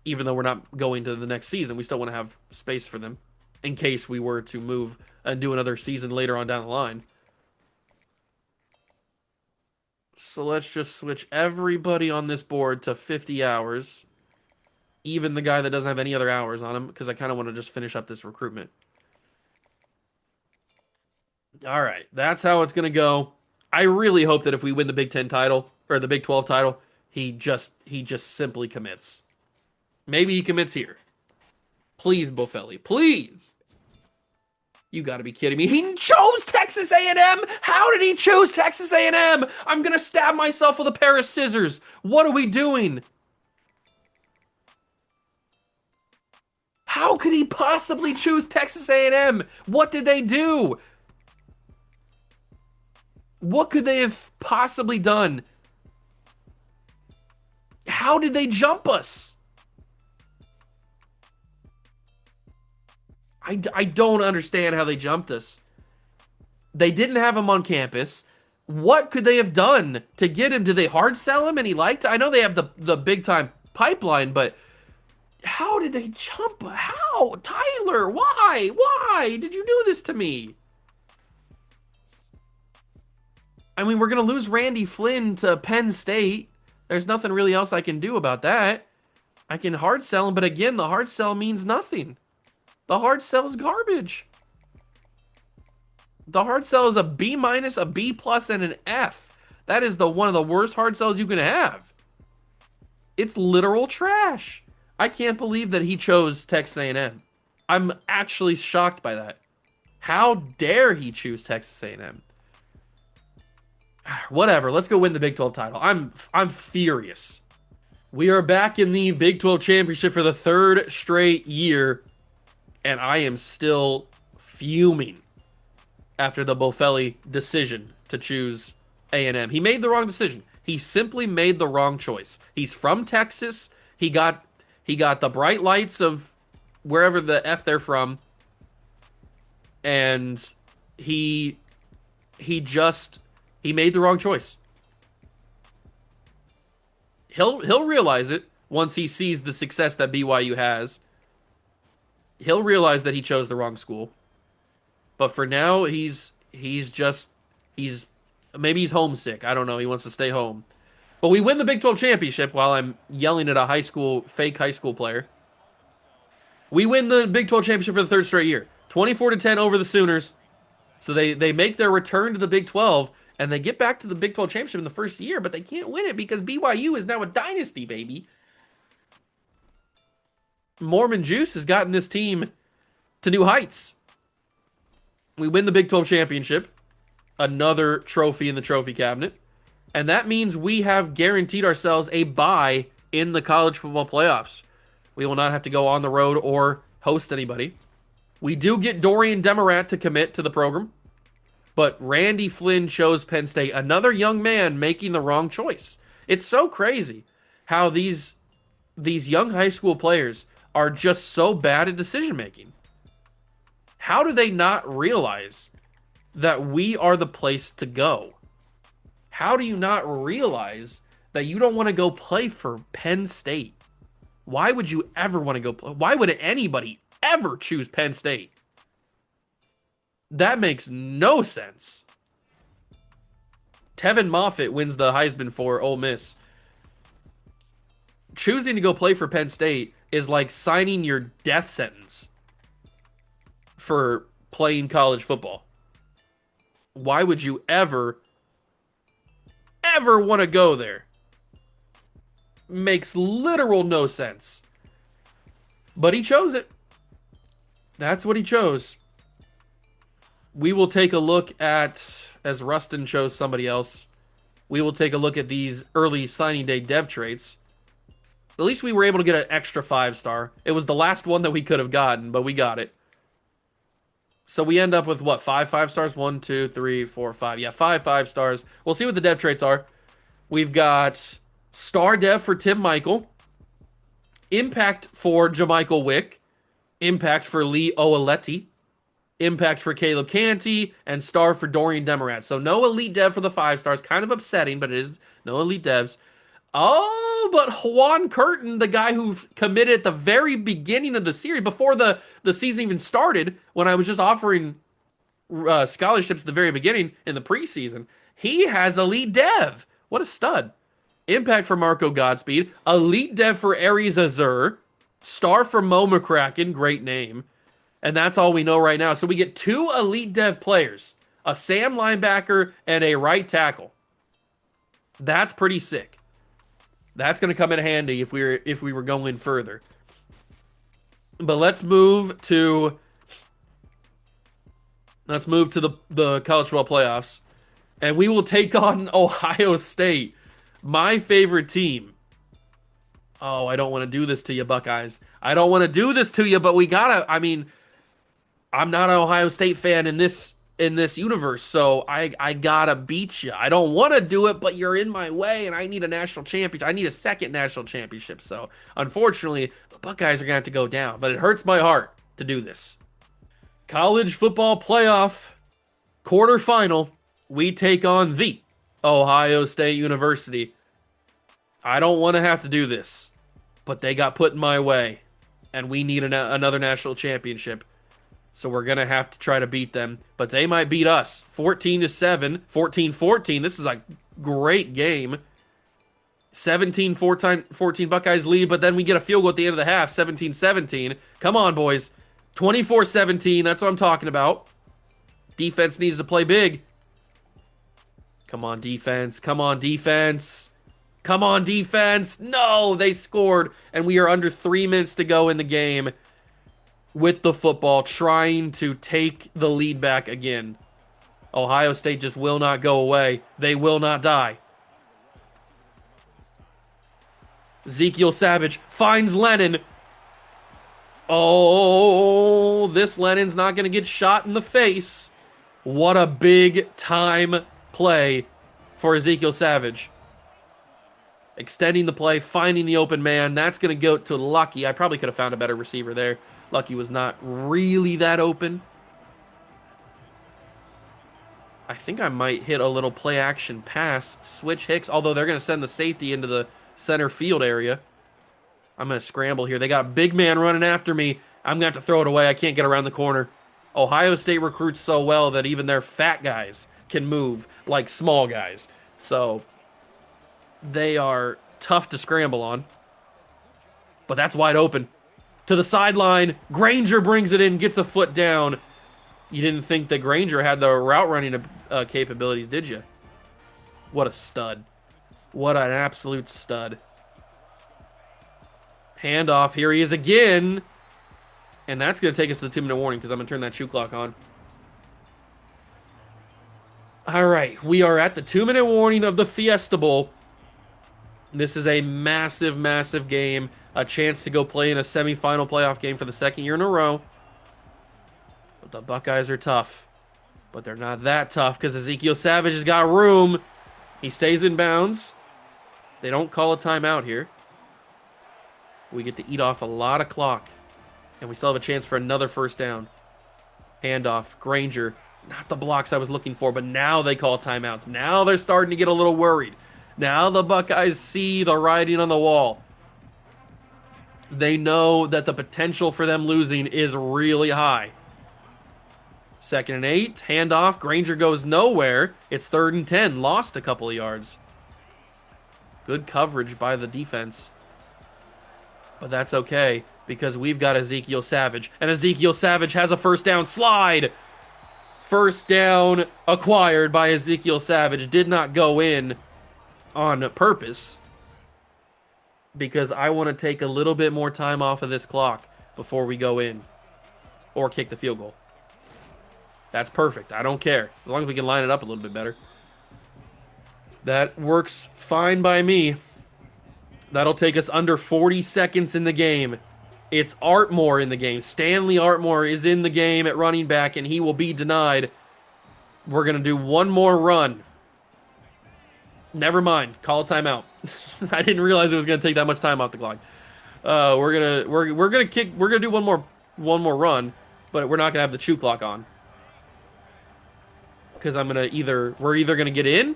Even though we're not going to the next season, we still want to have space for them in case we were to move and do another season later on down the line. So let's just switch everybody on this board to 50 hours. Even the guy that doesn't have any other hours on him, because I kind of want to just finish up this recruitment. All right, that's how it's going to go. I really hope that if we win the Big 10 title, or the Big 12 title, he just simply commits. Maybe he commits here. Please, Bofelli, please. You got to be kidding me. He chose Texas A&M. How did he choose Texas A&M? I'm going to stab myself with a pair of scissors. What are we doing? How could he possibly choose Texas A&M? What did they do? What could they have possibly done? How did they jump us? I don't understand how they jumped us. They didn't have him on campus. What could they have done to get him? Did they hard sell him and he liked it? I know they have the big time pipeline, but how did they jump? How? Tyler, why? Why did you do this to me? I mean, we're going to lose Randy Flynn to Penn State. There's nothing really else I can do about that. I can hard sell him, but again, the hard sell means nothing. The hard sell is garbage. The hard sell is a B minus, a B plus, and an F. That is the one of the worst hard sells you can have. It's literal trash. I can't believe that he chose Texas A&M. I'm actually shocked by that. How dare he choose Texas A&M? Whatever, let's go win the Big 12 title. I'm furious. We are back in the Big 12 championship for the third straight year, and I am still fuming after the Bofelli decision to choose A&M. He made the wrong decision. He simply made the wrong choice. He's from Texas. He got the bright lights of wherever the F they're from, and he made the wrong choice. He'll realize it once he sees the success that BYU has. He'll realize that he chose the wrong school. But for now, he's maybe he's homesick. I don't know. He wants to stay home. But we win the Big 12 championship while I'm yelling at a fake high school player. We win the Big 12 championship for the third straight year. 24-10 over the Sooners. So they make their return to the Big 12, and they get back to the Big 12 championship in the first year, but they can't win it because BYU is now a dynasty, baby. Mormon Juice has gotten this team to new heights. We win the Big 12 championship, another trophy in the trophy cabinet, and that means we have guaranteed ourselves a bye in the college football playoffs. We will not have to go on the road or host anybody. We do get Dorian Demarat to commit to the program, but Randy Flynn chose Penn State, another young man making the wrong choice. It's so crazy how these young high school players are just so bad at decision making. How do they not realize that we are the place to go? How do you not realize that you don't want to go play for Penn State? Why would you ever want to go play? Why would anybody ever choose Penn State? That makes no sense. Tevin Moffitt wins the Heisman for Ole Miss. Choosing to go play for Penn State is like signing your death sentence for playing college football. Why would you ever want to go there? Makes literal no sense. But he chose it. That's what he chose. We will take a look at, as Rustin chose somebody else, we will take a look at these early signing day dev traits. At least we were able to get an extra 5-star. It was the last one that we could have gotten, but we got it. So we end up with what? 5 stars? 1, 2, 3, 4, 5. Yeah, 5 stars. We'll see what the dev traits are. We've got star dev for Tim Michael, impact for Jamichael Wick, impact for Lee Oaleti, impact for Caleb Canty, and star for Dorian Demarat. So no elite dev for the 5 stars. Kind of upsetting, but it is no elite devs. Oh, but Juan Curtin, the guy who committed at the very beginning of the series, before the season even started, when I was just offering scholarships at the very beginning in the preseason, he has elite dev. What a stud. Impact for Marco Godspeed. Elite dev for Aries Azur. Star for Mo McCracken. Great name. And that's all we know right now. So we get 2 elite dev players. A Sam linebacker and a right tackle. That's pretty sick. That's going to come in handy if we were going further. But let's move to the college football playoffs, and we will take on Ohio State, my favorite team. Oh, I don't want to do this to you, Buckeyes. I don't want to do this to you, but we gotta. I mean, I'm not an Ohio State fan in this universe, so I gotta beat you. I don't want to do it, but you're in my way, and I need a national championship. I need a second national championship. So, unfortunately, the Buckeyes are gonna have to go down. But it hurts my heart to do this. College football playoff quarterfinal. We take on the Ohio State University. I don't want to have to do this, but they got put in my way, and we need another national championship. So we're going to have to try to beat them, but they might beat us. 14-7, 14-14. This is a great game. 17-14 Buckeyes lead, but then we get a field goal at the end of the half, 17-17. Come on, boys. 24-17, that's what I'm talking about. Defense needs to play big. Come on, defense. Come on, defense. Come on, defense. No, they scored, and we are under 3 minutes to go in the game with the football, trying to take the lead back again. Ohio State just will not go away. They will not die. Ezekiel Savage finds Lennon. Oh, this Lennon's not going to get shot in the face. What a big time play for Ezekiel Savage. Extending the play, finding the open man. That's going to go to Lucky. I probably could have found a better receiver there. Lucky was not really that open. I think I might hit a little play action pass. Switch Hicks, although they're going to send the safety into the center field area. I'm going to scramble here. They got a big man running after me. I'm going to have to throw it away. I can't get around the corner. Ohio State recruits so well that even their fat guys can move like small guys. So they are tough to scramble on. But that's wide open. To the sideline. Granger brings it in, gets a foot down. You didn't think that Granger had the route running capabilities, did you? What a stud. What an absolute stud. Handoff. Here he is again. And that's going to take us to the 2-minute warning because I'm going to turn that shoe clock on. All right. We are at the 2-minute warning of the Fiesta Bowl. This is a massive, massive game. A chance to go play in a semifinal playoff game for the second year in a row. But the Buckeyes are tough. But they're not that tough because Ezekiel Savage has got room. He stays in bounds. They don't call a timeout here. We get to eat off a lot of clock. And we still have a chance for another first down. Handoff. Granger. Not the blocks I was looking for, but now they call timeouts. Now they're starting to get a little worried. Now the Buckeyes see the writing on the wall. They know that the potential for them losing is really high. 2nd and 8. Handoff. Granger goes nowhere. It's 3rd and 10. Lost a couple of yards. Good coverage by the defense. But that's okay because we've got Ezekiel Savage. And Ezekiel Savage has a first down slide. First down acquired by Ezekiel Savage. Did not go in on purpose because I want to take a little bit more time off of this clock before we go in or kick the field goal. That's perfect. I don't care. As long as we can line it up a little bit better. That works fine by me. That'll take us under 40 seconds in the game. It's Artmore in the game. Stanley Artmore is in the game at running back, and he will be denied. We're going to do one more run. Never mind. Call a timeout. I didn't realize it was going to take that much time off the clock. We're gonna do one more run, but we're not gonna have the chew clock on because we're either gonna get in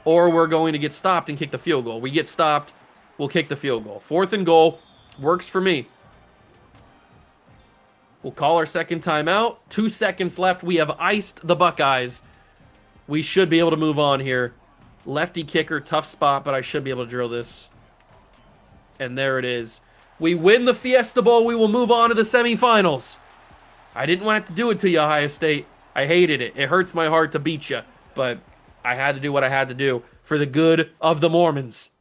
or we're going to get stopped and kick the field goal. We get stopped, we'll kick the field goal. 4th and goal works for me. We'll call our second timeout. 2 seconds left. We have iced the Buckeyes. We should be able to move on here. Lefty kicker, tough spot, but I should be able to drill this. And there it is. We win the Fiesta Bowl. We will move on to the semifinals. I didn't want to have to do it to you, Ohio State. I hated it. It hurts my heart to beat you, but I had to do what I had to do for the good of the Mormons.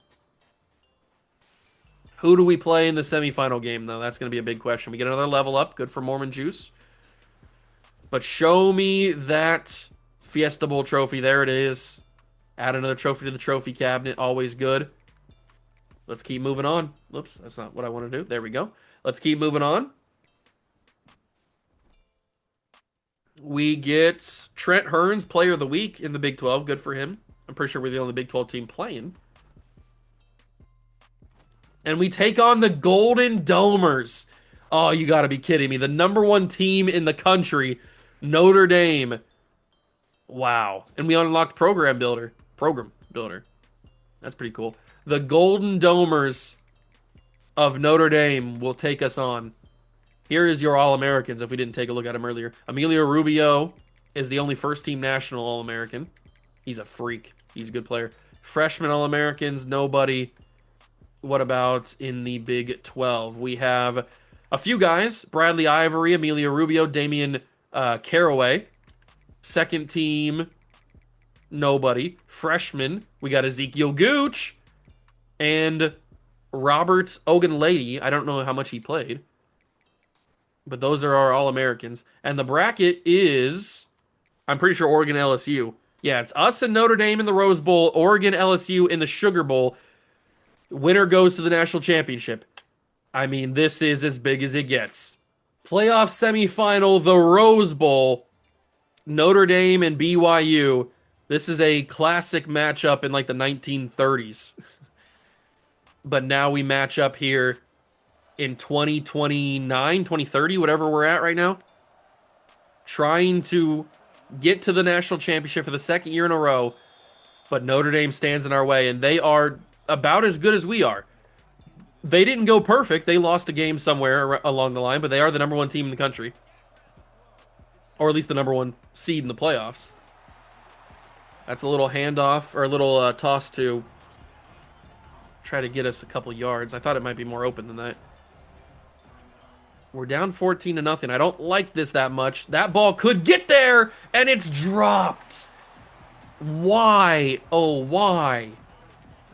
Who do we play in the semifinal game, though? That's going to be a big question. We get another level up. Good for Mormon Juice. But show me that Fiesta Bowl trophy. There it is. Add another trophy to the trophy cabinet. Always good. Let's keep moving on. Oops, that's not what I want to do. There we go. Let's keep moving on. We get Trent Hearns, Player of the Week in the Big 12. Good for him. I'm pretty sure we're the only Big 12 team playing. And we take on the Golden Domers. Oh, you got to be kidding me. The #1 team in the country, Notre Dame. Wow. And we unlocked Program Builder. That's pretty cool. The Golden Domers of Notre Dame will take us on. Here is your All-Americans if we didn't take a look at him earlier. Emilio Rubio is the only first-team national All-American. He's a freak. He's a good player. Freshman All-Americans, nobody. What about in the Big 12? We have a few guys. Bradley Ivory, Emilio Rubio, Damian Caraway. Second team, nobody. Freshman, we got Ezekiel Gooch and Robert Ogunlady. I don't know how much he played. But those are our All-Americans. And the bracket is, I'm pretty sure, Oregon LSU. Yeah, it's us and Notre Dame in the Rose Bowl, Oregon LSU in the Sugar Bowl. Winner goes to the national championship. I mean, this is as big as it gets. Playoff semifinal, the Rose Bowl, Notre Dame and BYU. This is a classic matchup in like the 1930s. But now we match up here in 2029, 2030, whatever we're at right now, trying to get to the national championship for the second year in a row, but Notre Dame stands in our way, and they are about as good as we are. They didn't go perfect. They lost a game somewhere along the line, but they are the number one team in the country, or at least the number one seed in the playoffs. That's a little handoff, or a little toss to try to get us a couple yards. I thought it might be more open than that. We're down 14-0. I don't like this that much. That ball could get there, and it's dropped. Why, oh, why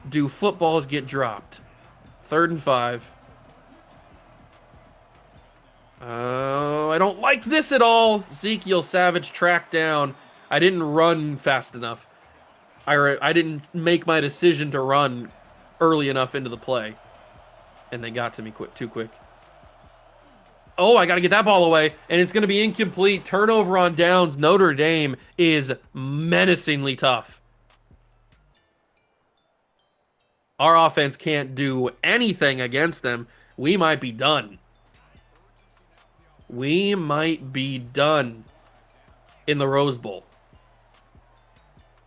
do footballs get dropped? 3rd and 5. I don't like this at all. Ezekiel Savage tracked down. I didn't run fast enough. I didn't make my decision to run early enough into the play. And they got to me too quick. Oh, I got to get that ball away, and it's going to be incomplete. Turnover on downs. Notre Dame is menacingly tough. Our offense can't do anything against them. We might be done. We might be done in the Rose Bowl.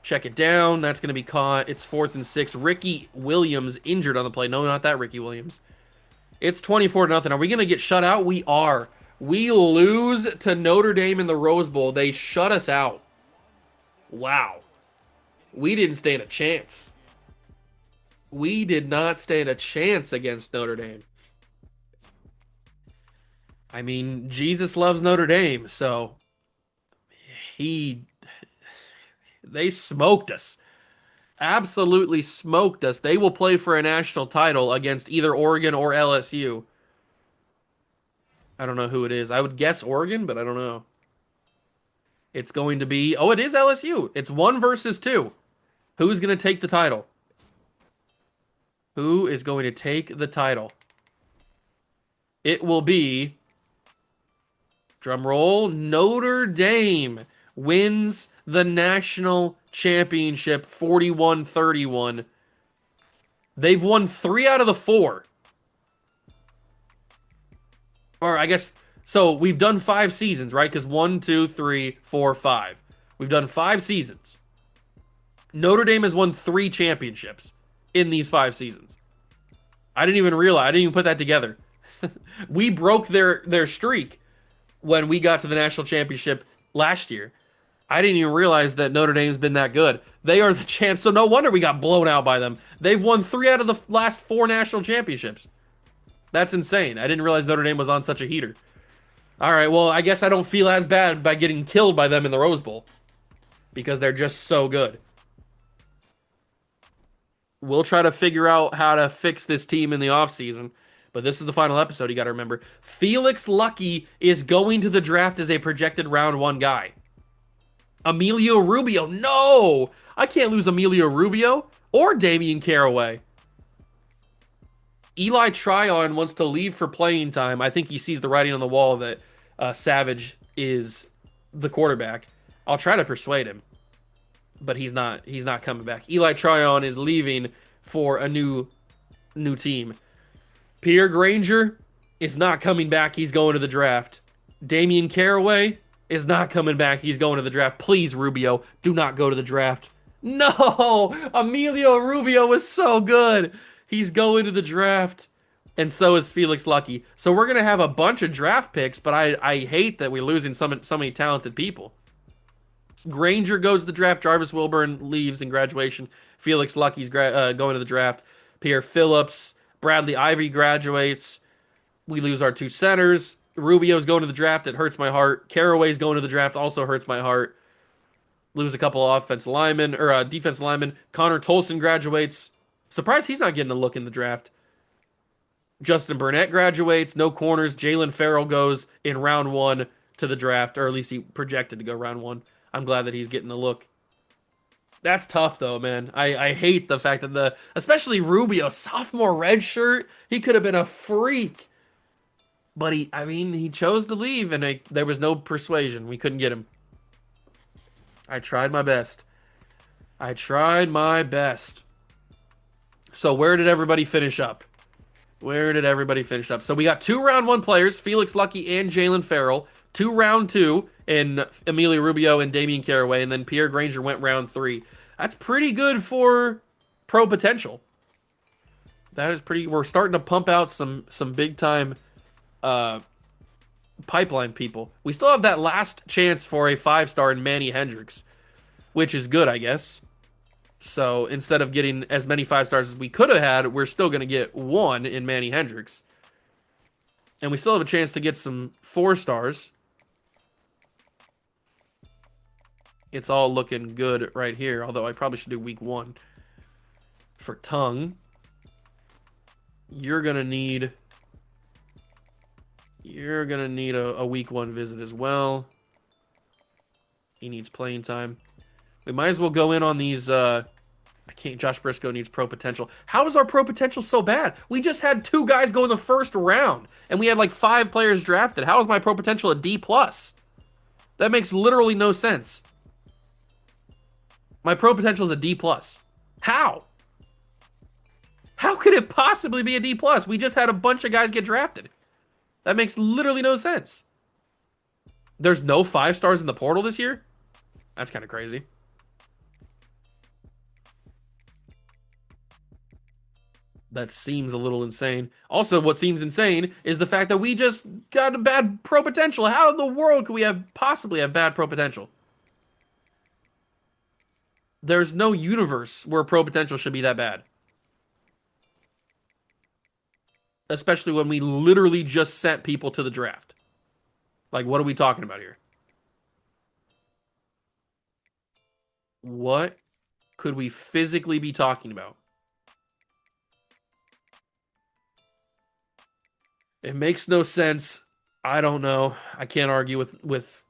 Check it down. That's going to be caught. It's 4th and 6. Ricky Williams injured on the play. No, not that Ricky Williams. It's 24-0. Are we going to get shut out? We are. We lose to Notre Dame in the Rose Bowl. They shut us out. Wow. We didn't stand a chance. We did not stand a chance against Notre Dame. I mean, Jesus loves Notre Dame, so they smoked us. Absolutely smoked us. They will play for a national title against either Oregon or LSU. I don't know who it is. I would guess Oregon, but I don't know. It's going to be... Oh, it is LSU. It's 1 versus 2. Who's going to take the title? Who is going to take the title? It will be... Drum roll. Notre Dame wins the national championship 41-31. They've won 3 out of the 4. Or I guess, so we've done 5 seasons, right? Because 1, 2, 3, 4, 5. We've done 5 seasons. Notre Dame has won 3 championships in these 5 seasons. I didn't even realize. I didn't even put that together. We broke their streak when we got to the national championship last year. I didn't even realize that Notre Dame's been that good. They are the champs, so no wonder we got blown out by them. They've won 3 out of the last 4 national championships. That's insane. I didn't realize Notre Dame was on such a heater. All right, well, I guess I don't feel as bad by getting killed by them in the Rose Bowl because they're just so good. We'll try to figure out how to fix this team in the offseason, but this is the final episode, you got to remember. Felix Lucky is going to the draft as a projected round 1 guy. Emilio Rubio. No! I can't lose Emilio Rubio or Damian Caraway. Eli Tryon wants to leave for playing time. I think he sees the writing on the wall that Savage is the quarterback. I'll try to persuade him, but he's not coming back. Eli Tryon is leaving for a new team. Pierre Granger is not coming back. He's going to the draft. Damian Caraway is not coming back. He's going to the draft. Please, Rubio, do not go to the draft. No! Emilio Rubio was so good. He's going to the draft. and so is Felix Lucky. So we're gonna have a bunch of draft picks, but I hate that we're losing so many talented people. Granger goes to the draft. Jarvis Wilburn leaves in graduation. Felix Lucky's going to the draft. Pierre Phillips, Bradley Ivy graduates. We lose our two centers. Rubio's going to the draft. It hurts my heart. Caraway's going to the draft. Also hurts my heart. Lose a couple of offensive linemen or defensive linemen. Connor Tolson graduates. Surprised he's not getting a look in the draft. Justin Burnett graduates. No corners. Jalen Farrell goes in round one to the draft, or at least he projected to go round one. I'm glad that he's getting a look. That's tough though, man. I hate the fact that especially Rubio, sophomore red shirt, he could have been a freak. But he chose to leave, and there was no persuasion. We couldn't get him. I tried my best. I tried my best. So where did everybody finish up? Where did everybody finish up? So we got two round one players, Felix Lucky and Jalen Farrell. Two round two in Emilio Rubio and Damian Caraway, and then Pierre Granger went round three. That's pretty good for pro potential. That is pretty. We're starting to pump out some big time pipeline people. We still have that last chance for a 5-star in Manny Hendricks, which is good, I guess. So instead of getting as many 5-stars as we could have had, we're still going to get one in Manny Hendricks. And we still have a chance to get some 4-stars. It's all looking good right here, although I probably should do week one. For Tongue, you're going to need a week one visit as well. He needs playing time. We might as well go in on these. Josh Briscoe needs pro potential. How is our pro potential so bad? We just had 2 guys go in the first round, and we had like 5 players drafted. How is my pro potential a D plus? That makes literally no sense. My pro potential is a D plus. How? How could it possibly be a D plus? We just had a bunch of guys get drafted. That makes literally no sense. There's no 5-stars in the portal this year? That's kind of crazy. That seems a little insane. Also, what seems insane is the fact that we just got a bad pro potential. How in the world could we possibly have bad pro potential? There's no universe where pro potential should be that bad. Especially when we literally just sent people to the draft. Like, what are we talking about here? What could we physically be talking about? It makes no sense. I don't know. I can't argue with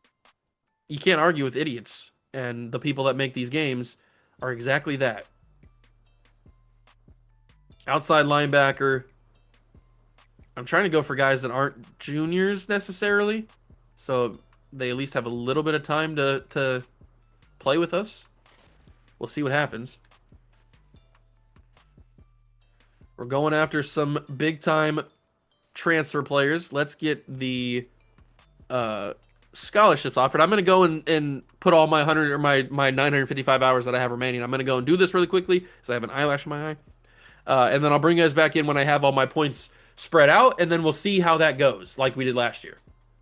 you can't argue with idiots. And the people that make these games are exactly that. Outside linebacker. I'm trying to go for guys that aren't juniors necessarily. So they at least have a little bit of time to play with us. We'll see what happens. We're going after some big time transfer players. Let's get the scholarships offered. I'm going to go and put all my 100 or my 955 hours that I have remaining. I'm going to go and do this really quickly because I have an eyelash in my eye. And then I'll bring you guys back in when I have all my points spread out, and then we'll see how that goes, like we did last year.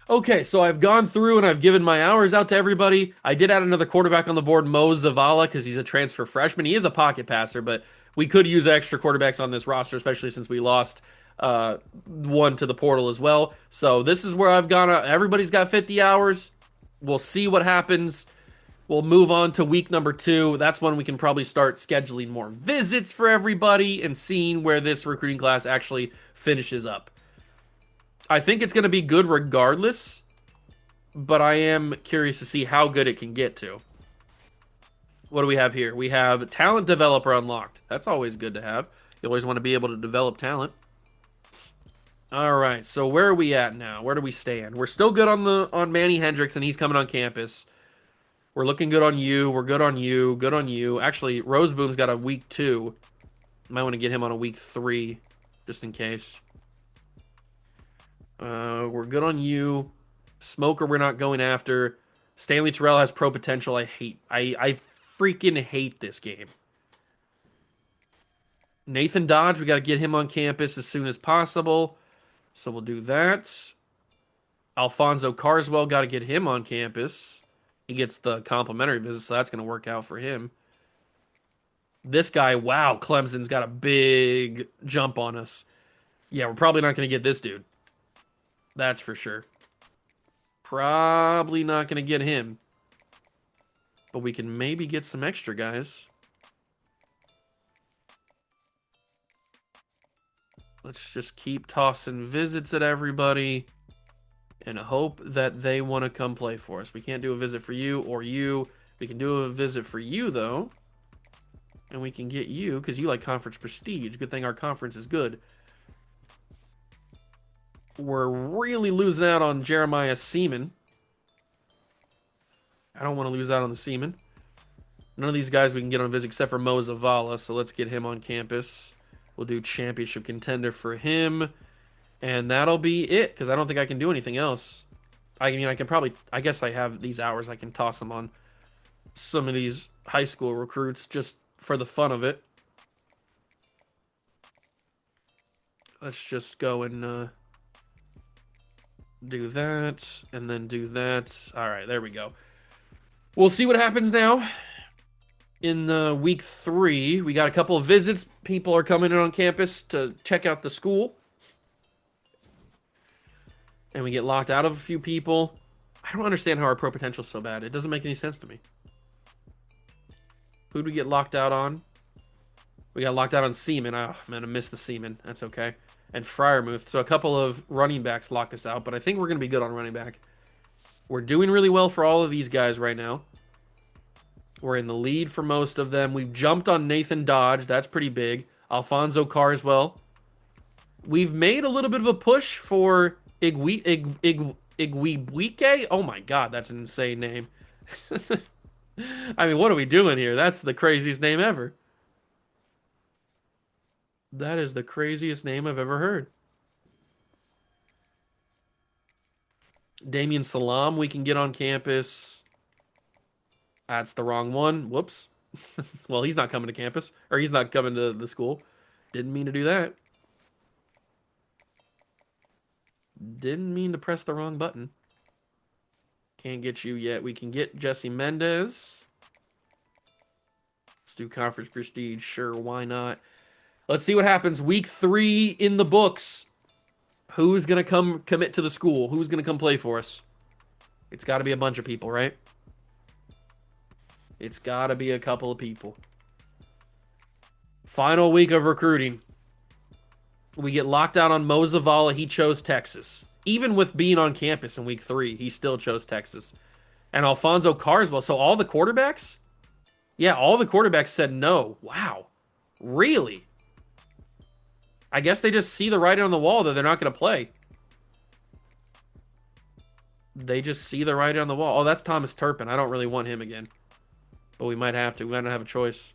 Okay, so I've gone through and I've given my hours out to everybody. I did add another quarterback on the board, Mo Zavala, because he's a transfer freshman. He is a pocket passer, but we could use extra quarterbacks on this roster, especially since we lost one to the portal as well. So this is where I've gone. Everybody's got 50 hours. We'll see what happens. We'll move on to week number 2. That's when we can probably start scheduling more visits for everybody and seeing where this recruiting class actually finishes up. I think it's going to be good regardless, but I am curious to see how good it can get to. What do we have here? We have talent developer unlocked. That's always good to have. You always want to be able to develop talent. All right, so where are we at now? Where do we stand? We're still good on Manny Hendricks, and he's coming on campus. We're looking good on you. We're good on you. Good on you. Actually, Roseboom's got a week 2. Might want to get him on a week 3, just in case. We're good on you. Smoker, we're not going after. Stanley Terrell has pro potential. I freaking hate this game. Nathan Dodge, we got to get him on campus as soon as possible. So we'll do that. Alfonso Carswell, got to get him on campus. He gets the complimentary visit, so that's going to work out for him. This guy, wow, Clemson's got a big jump on us. Yeah, we're probably not going to get this dude. That's for sure. Probably not going to get him. But we can maybe get some extra guys. Let's just keep tossing visits at everybody and hope that they want to come play for us. We can't do a visit for you or you. We can do a visit for you, though. And we can get you, because you like conference prestige. Good thing our conference is good. We're really losing out on Jeremiah Seaman. I don't want to lose out on the Seaman. None of these guys we can get on visit except for Mo Zavala, so let's get him on campus. We'll do championship contender for him. And that'll be it, because I don't think I can do anything else. I mean, I can probably... I guess I have these hours. I can toss them on some of these high school recruits just for the fun of it. Let's just go and do that, and then do that. All right, there we go. We'll see what happens now. In week 3, we got a couple of visits. People are coming in on campus to check out the school. And we get locked out of a few people. I don't understand how our pro potential is so bad. It doesn't make any sense to me. Who'd we get locked out on? We got locked out on Seaman. Oh, man, I missed the Seaman. That's okay. And Fryermuth. So a couple of running backs locked us out, but I think we're going to be good on running back. We're doing really well for all of these guys right now. We're in the lead for most of them. We've jumped on Nathan Dodge. That's pretty big. Alfonso Carswell. We've made a little bit of a push for Igwebuike. Oh my god, that's an insane name. I mean, what are we doing here? That's the craziest name ever. That is the craziest name I've ever heard. Damian Salam, we can get on campus. That's the wrong one. Whoops. Well, he's not coming to campus. Or he's not coming to the school. Didn't mean to do that. Didn't mean to press the wrong button. Can't get you yet. We can get Jesse Mendez. Let's do conference prestige. Sure, why not? Let's see what happens. Week 3 in the books. Who's going to come commit to the school? Who's going to come play for us? It's got to be a bunch of people, right? It's got to be a couple of people. Final week of recruiting. We get locked out on Mo Zavala. He chose Texas. Even with being on campus in week 3, he still chose Texas. And Alfonso Carswell. So all the quarterbacks? Yeah, all the quarterbacks said no. Wow. Really? I guess they just see the writing on the wall that they're not going to play. They just see the writing on the wall. Oh, that's Thomas Turpin. I don't really want him again. But we might have to. We might not have a choice.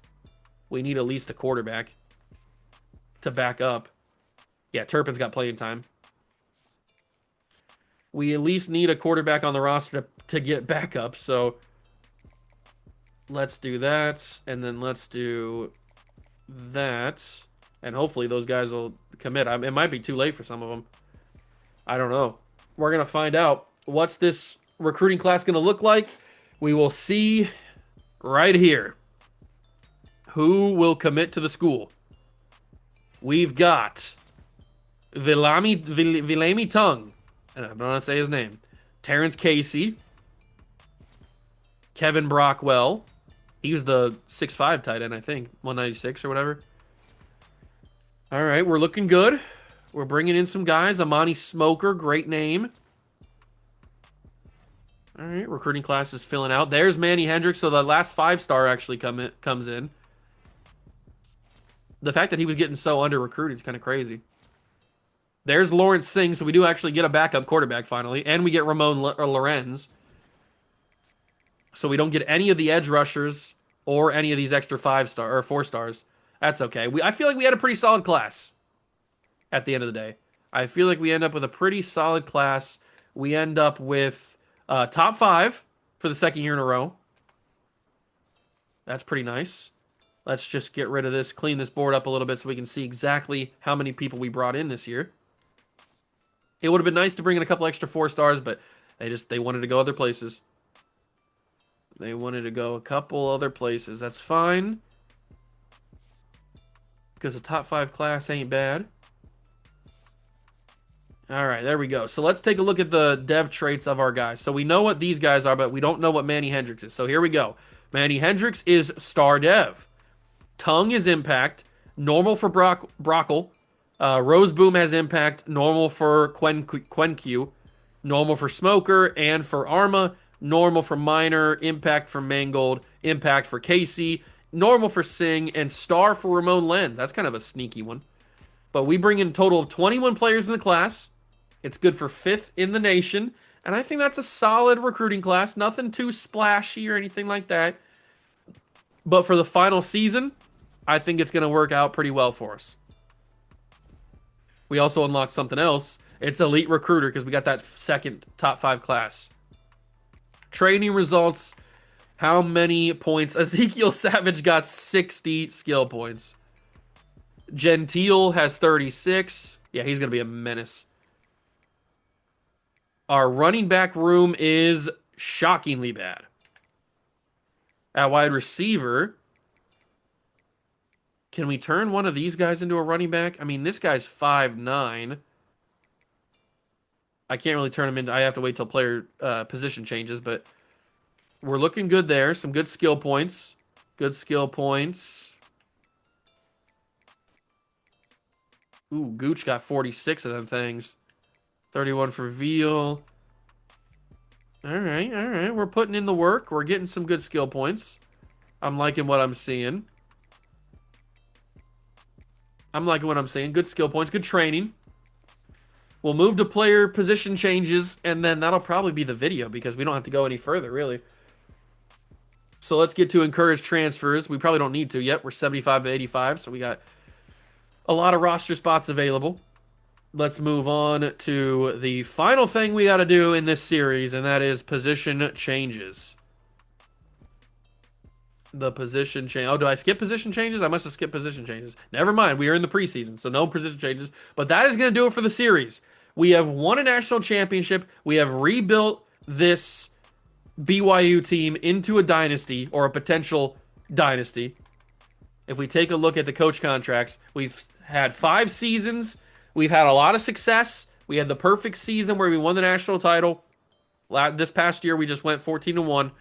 We need at least a quarterback to back up. Yeah, Turpin's got playing time. We at least need a quarterback on the roster to get back up. So let's do that. And then let's do that. And hopefully those guys will commit. It might be too late for some of them. I don't know. We're going to find out. What's this recruiting class going to look like? We will see right here. Who will commit to the school? We've got Vilami Tung. And I don't want to say his name. Terrence Casey. Kevin Brockwell. He was the 6'5 tight end, I think. 196 or whatever. All right, we're looking good. We're bringing in some guys. Amani Smoker, great name. All right, recruiting class is filling out. There's Manny Hendricks, so the last 5-star actually comes in. The fact that he was getting so under-recruited is kind of crazy. There's Lawrence Singh, so we do actually get a backup quarterback finally, and we get Ramon Lorenz. So we don't get any of the edge rushers or any of these extra 5-star or 4-stars. That's okay. I feel like we had a pretty solid class at the end of the day. I feel like we end up with a pretty solid class. We end up with top 5 for the second year in a row. That's pretty nice. Let's just get rid of this, clean this board up a little bit so we can see exactly how many people we brought in this year. It would have been nice to bring in a couple extra 4-stars, but they wanted to go other places. They wanted to go a couple other places. That's fine. Because a top 5 class ain't bad. All right, there we go. So let's take a look at the dev traits of our guys. So we know what these guys are, but we don't know what Manny Hendricks is. So here we go. Manny Hendricks is star dev. Tongue is impact. Normal for Brockle. Rose Boom has impact. Normal for Quenq. Normal for Smoker and for Arma. Normal for Minor. Impact for Mangold. Impact for Casey. Normal for Sing. And star for Ramon Lens. That's kind of a sneaky one. But we bring in a total of 21 players in the class. It's good for 5th in the nation. And I think that's a solid recruiting class. Nothing too splashy or anything like that. But for the final season, I think it's going to work out pretty well for us. We also unlocked something else. It's Elite Recruiter because we got that second top 5 class. Training results. How many points? Ezekiel Savage got 60 skill points. Gentile has 36. Yeah, he's going to be a menace. Our running back room is shockingly bad. At wide receiver, can we turn one of these guys into a running back? I mean, this guy's 5'9". I can't really turn him into... I have to wait till player position changes, but we're looking good there. Some good skill points. Good skill points. Ooh, Gooch got 46 of them things. 31 for Veal. All right. We're putting in the work. We're getting some good skill points. I'm liking what I'm seeing. Good skill points, good training. We'll move to player position changes, and then that'll probably be the video because we don't have to go any further, really. So let's get to encourage transfers. We probably don't need to yet. We're 75 to 85, so we got a lot of roster spots available. Let's move on to the final thing we got to do in this series, and that is position changes. The position change. Oh, do I skip position changes? I must have skipped position changes. Never mind. We are in the preseason, so no position changes. But that is going to do it for the series. We have won a national championship. We have rebuilt this BYU team into a dynasty or a potential dynasty. If we take a look at the coach contracts, we've had 5 seasons. We've had a lot of success. We had the perfect season where we won the national title. This past year, we just went 14-1.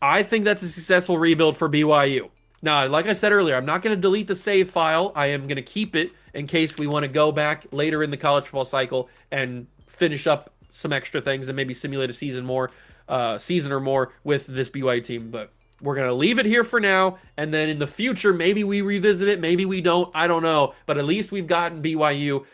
I think that's a successful rebuild for BYU. Now, like I said earlier, I'm not going to delete the save file. I am going to keep it in case we want to go back later in the college football cycle and finish up some extra things and maybe simulate a season or more with this BYU team. But we're going to leave it here for now, and then in the future, maybe we revisit it, maybe we don't, I don't know. But at least we've gotten BYU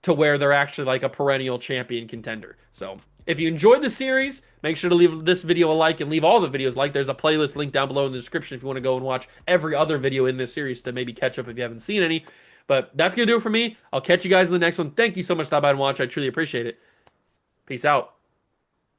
to where they're actually like a perennial champion contender. So if you enjoyed the series, make sure to leave this video a like and leave all the videos a like. There's a playlist link down below in the description if you want to go and watch every other video in this series to maybe catch up if you haven't seen any. But that's going to do it for me. I'll catch you guys in the next one. Thank you so much for stopping by and watch. I truly appreciate it. Peace out.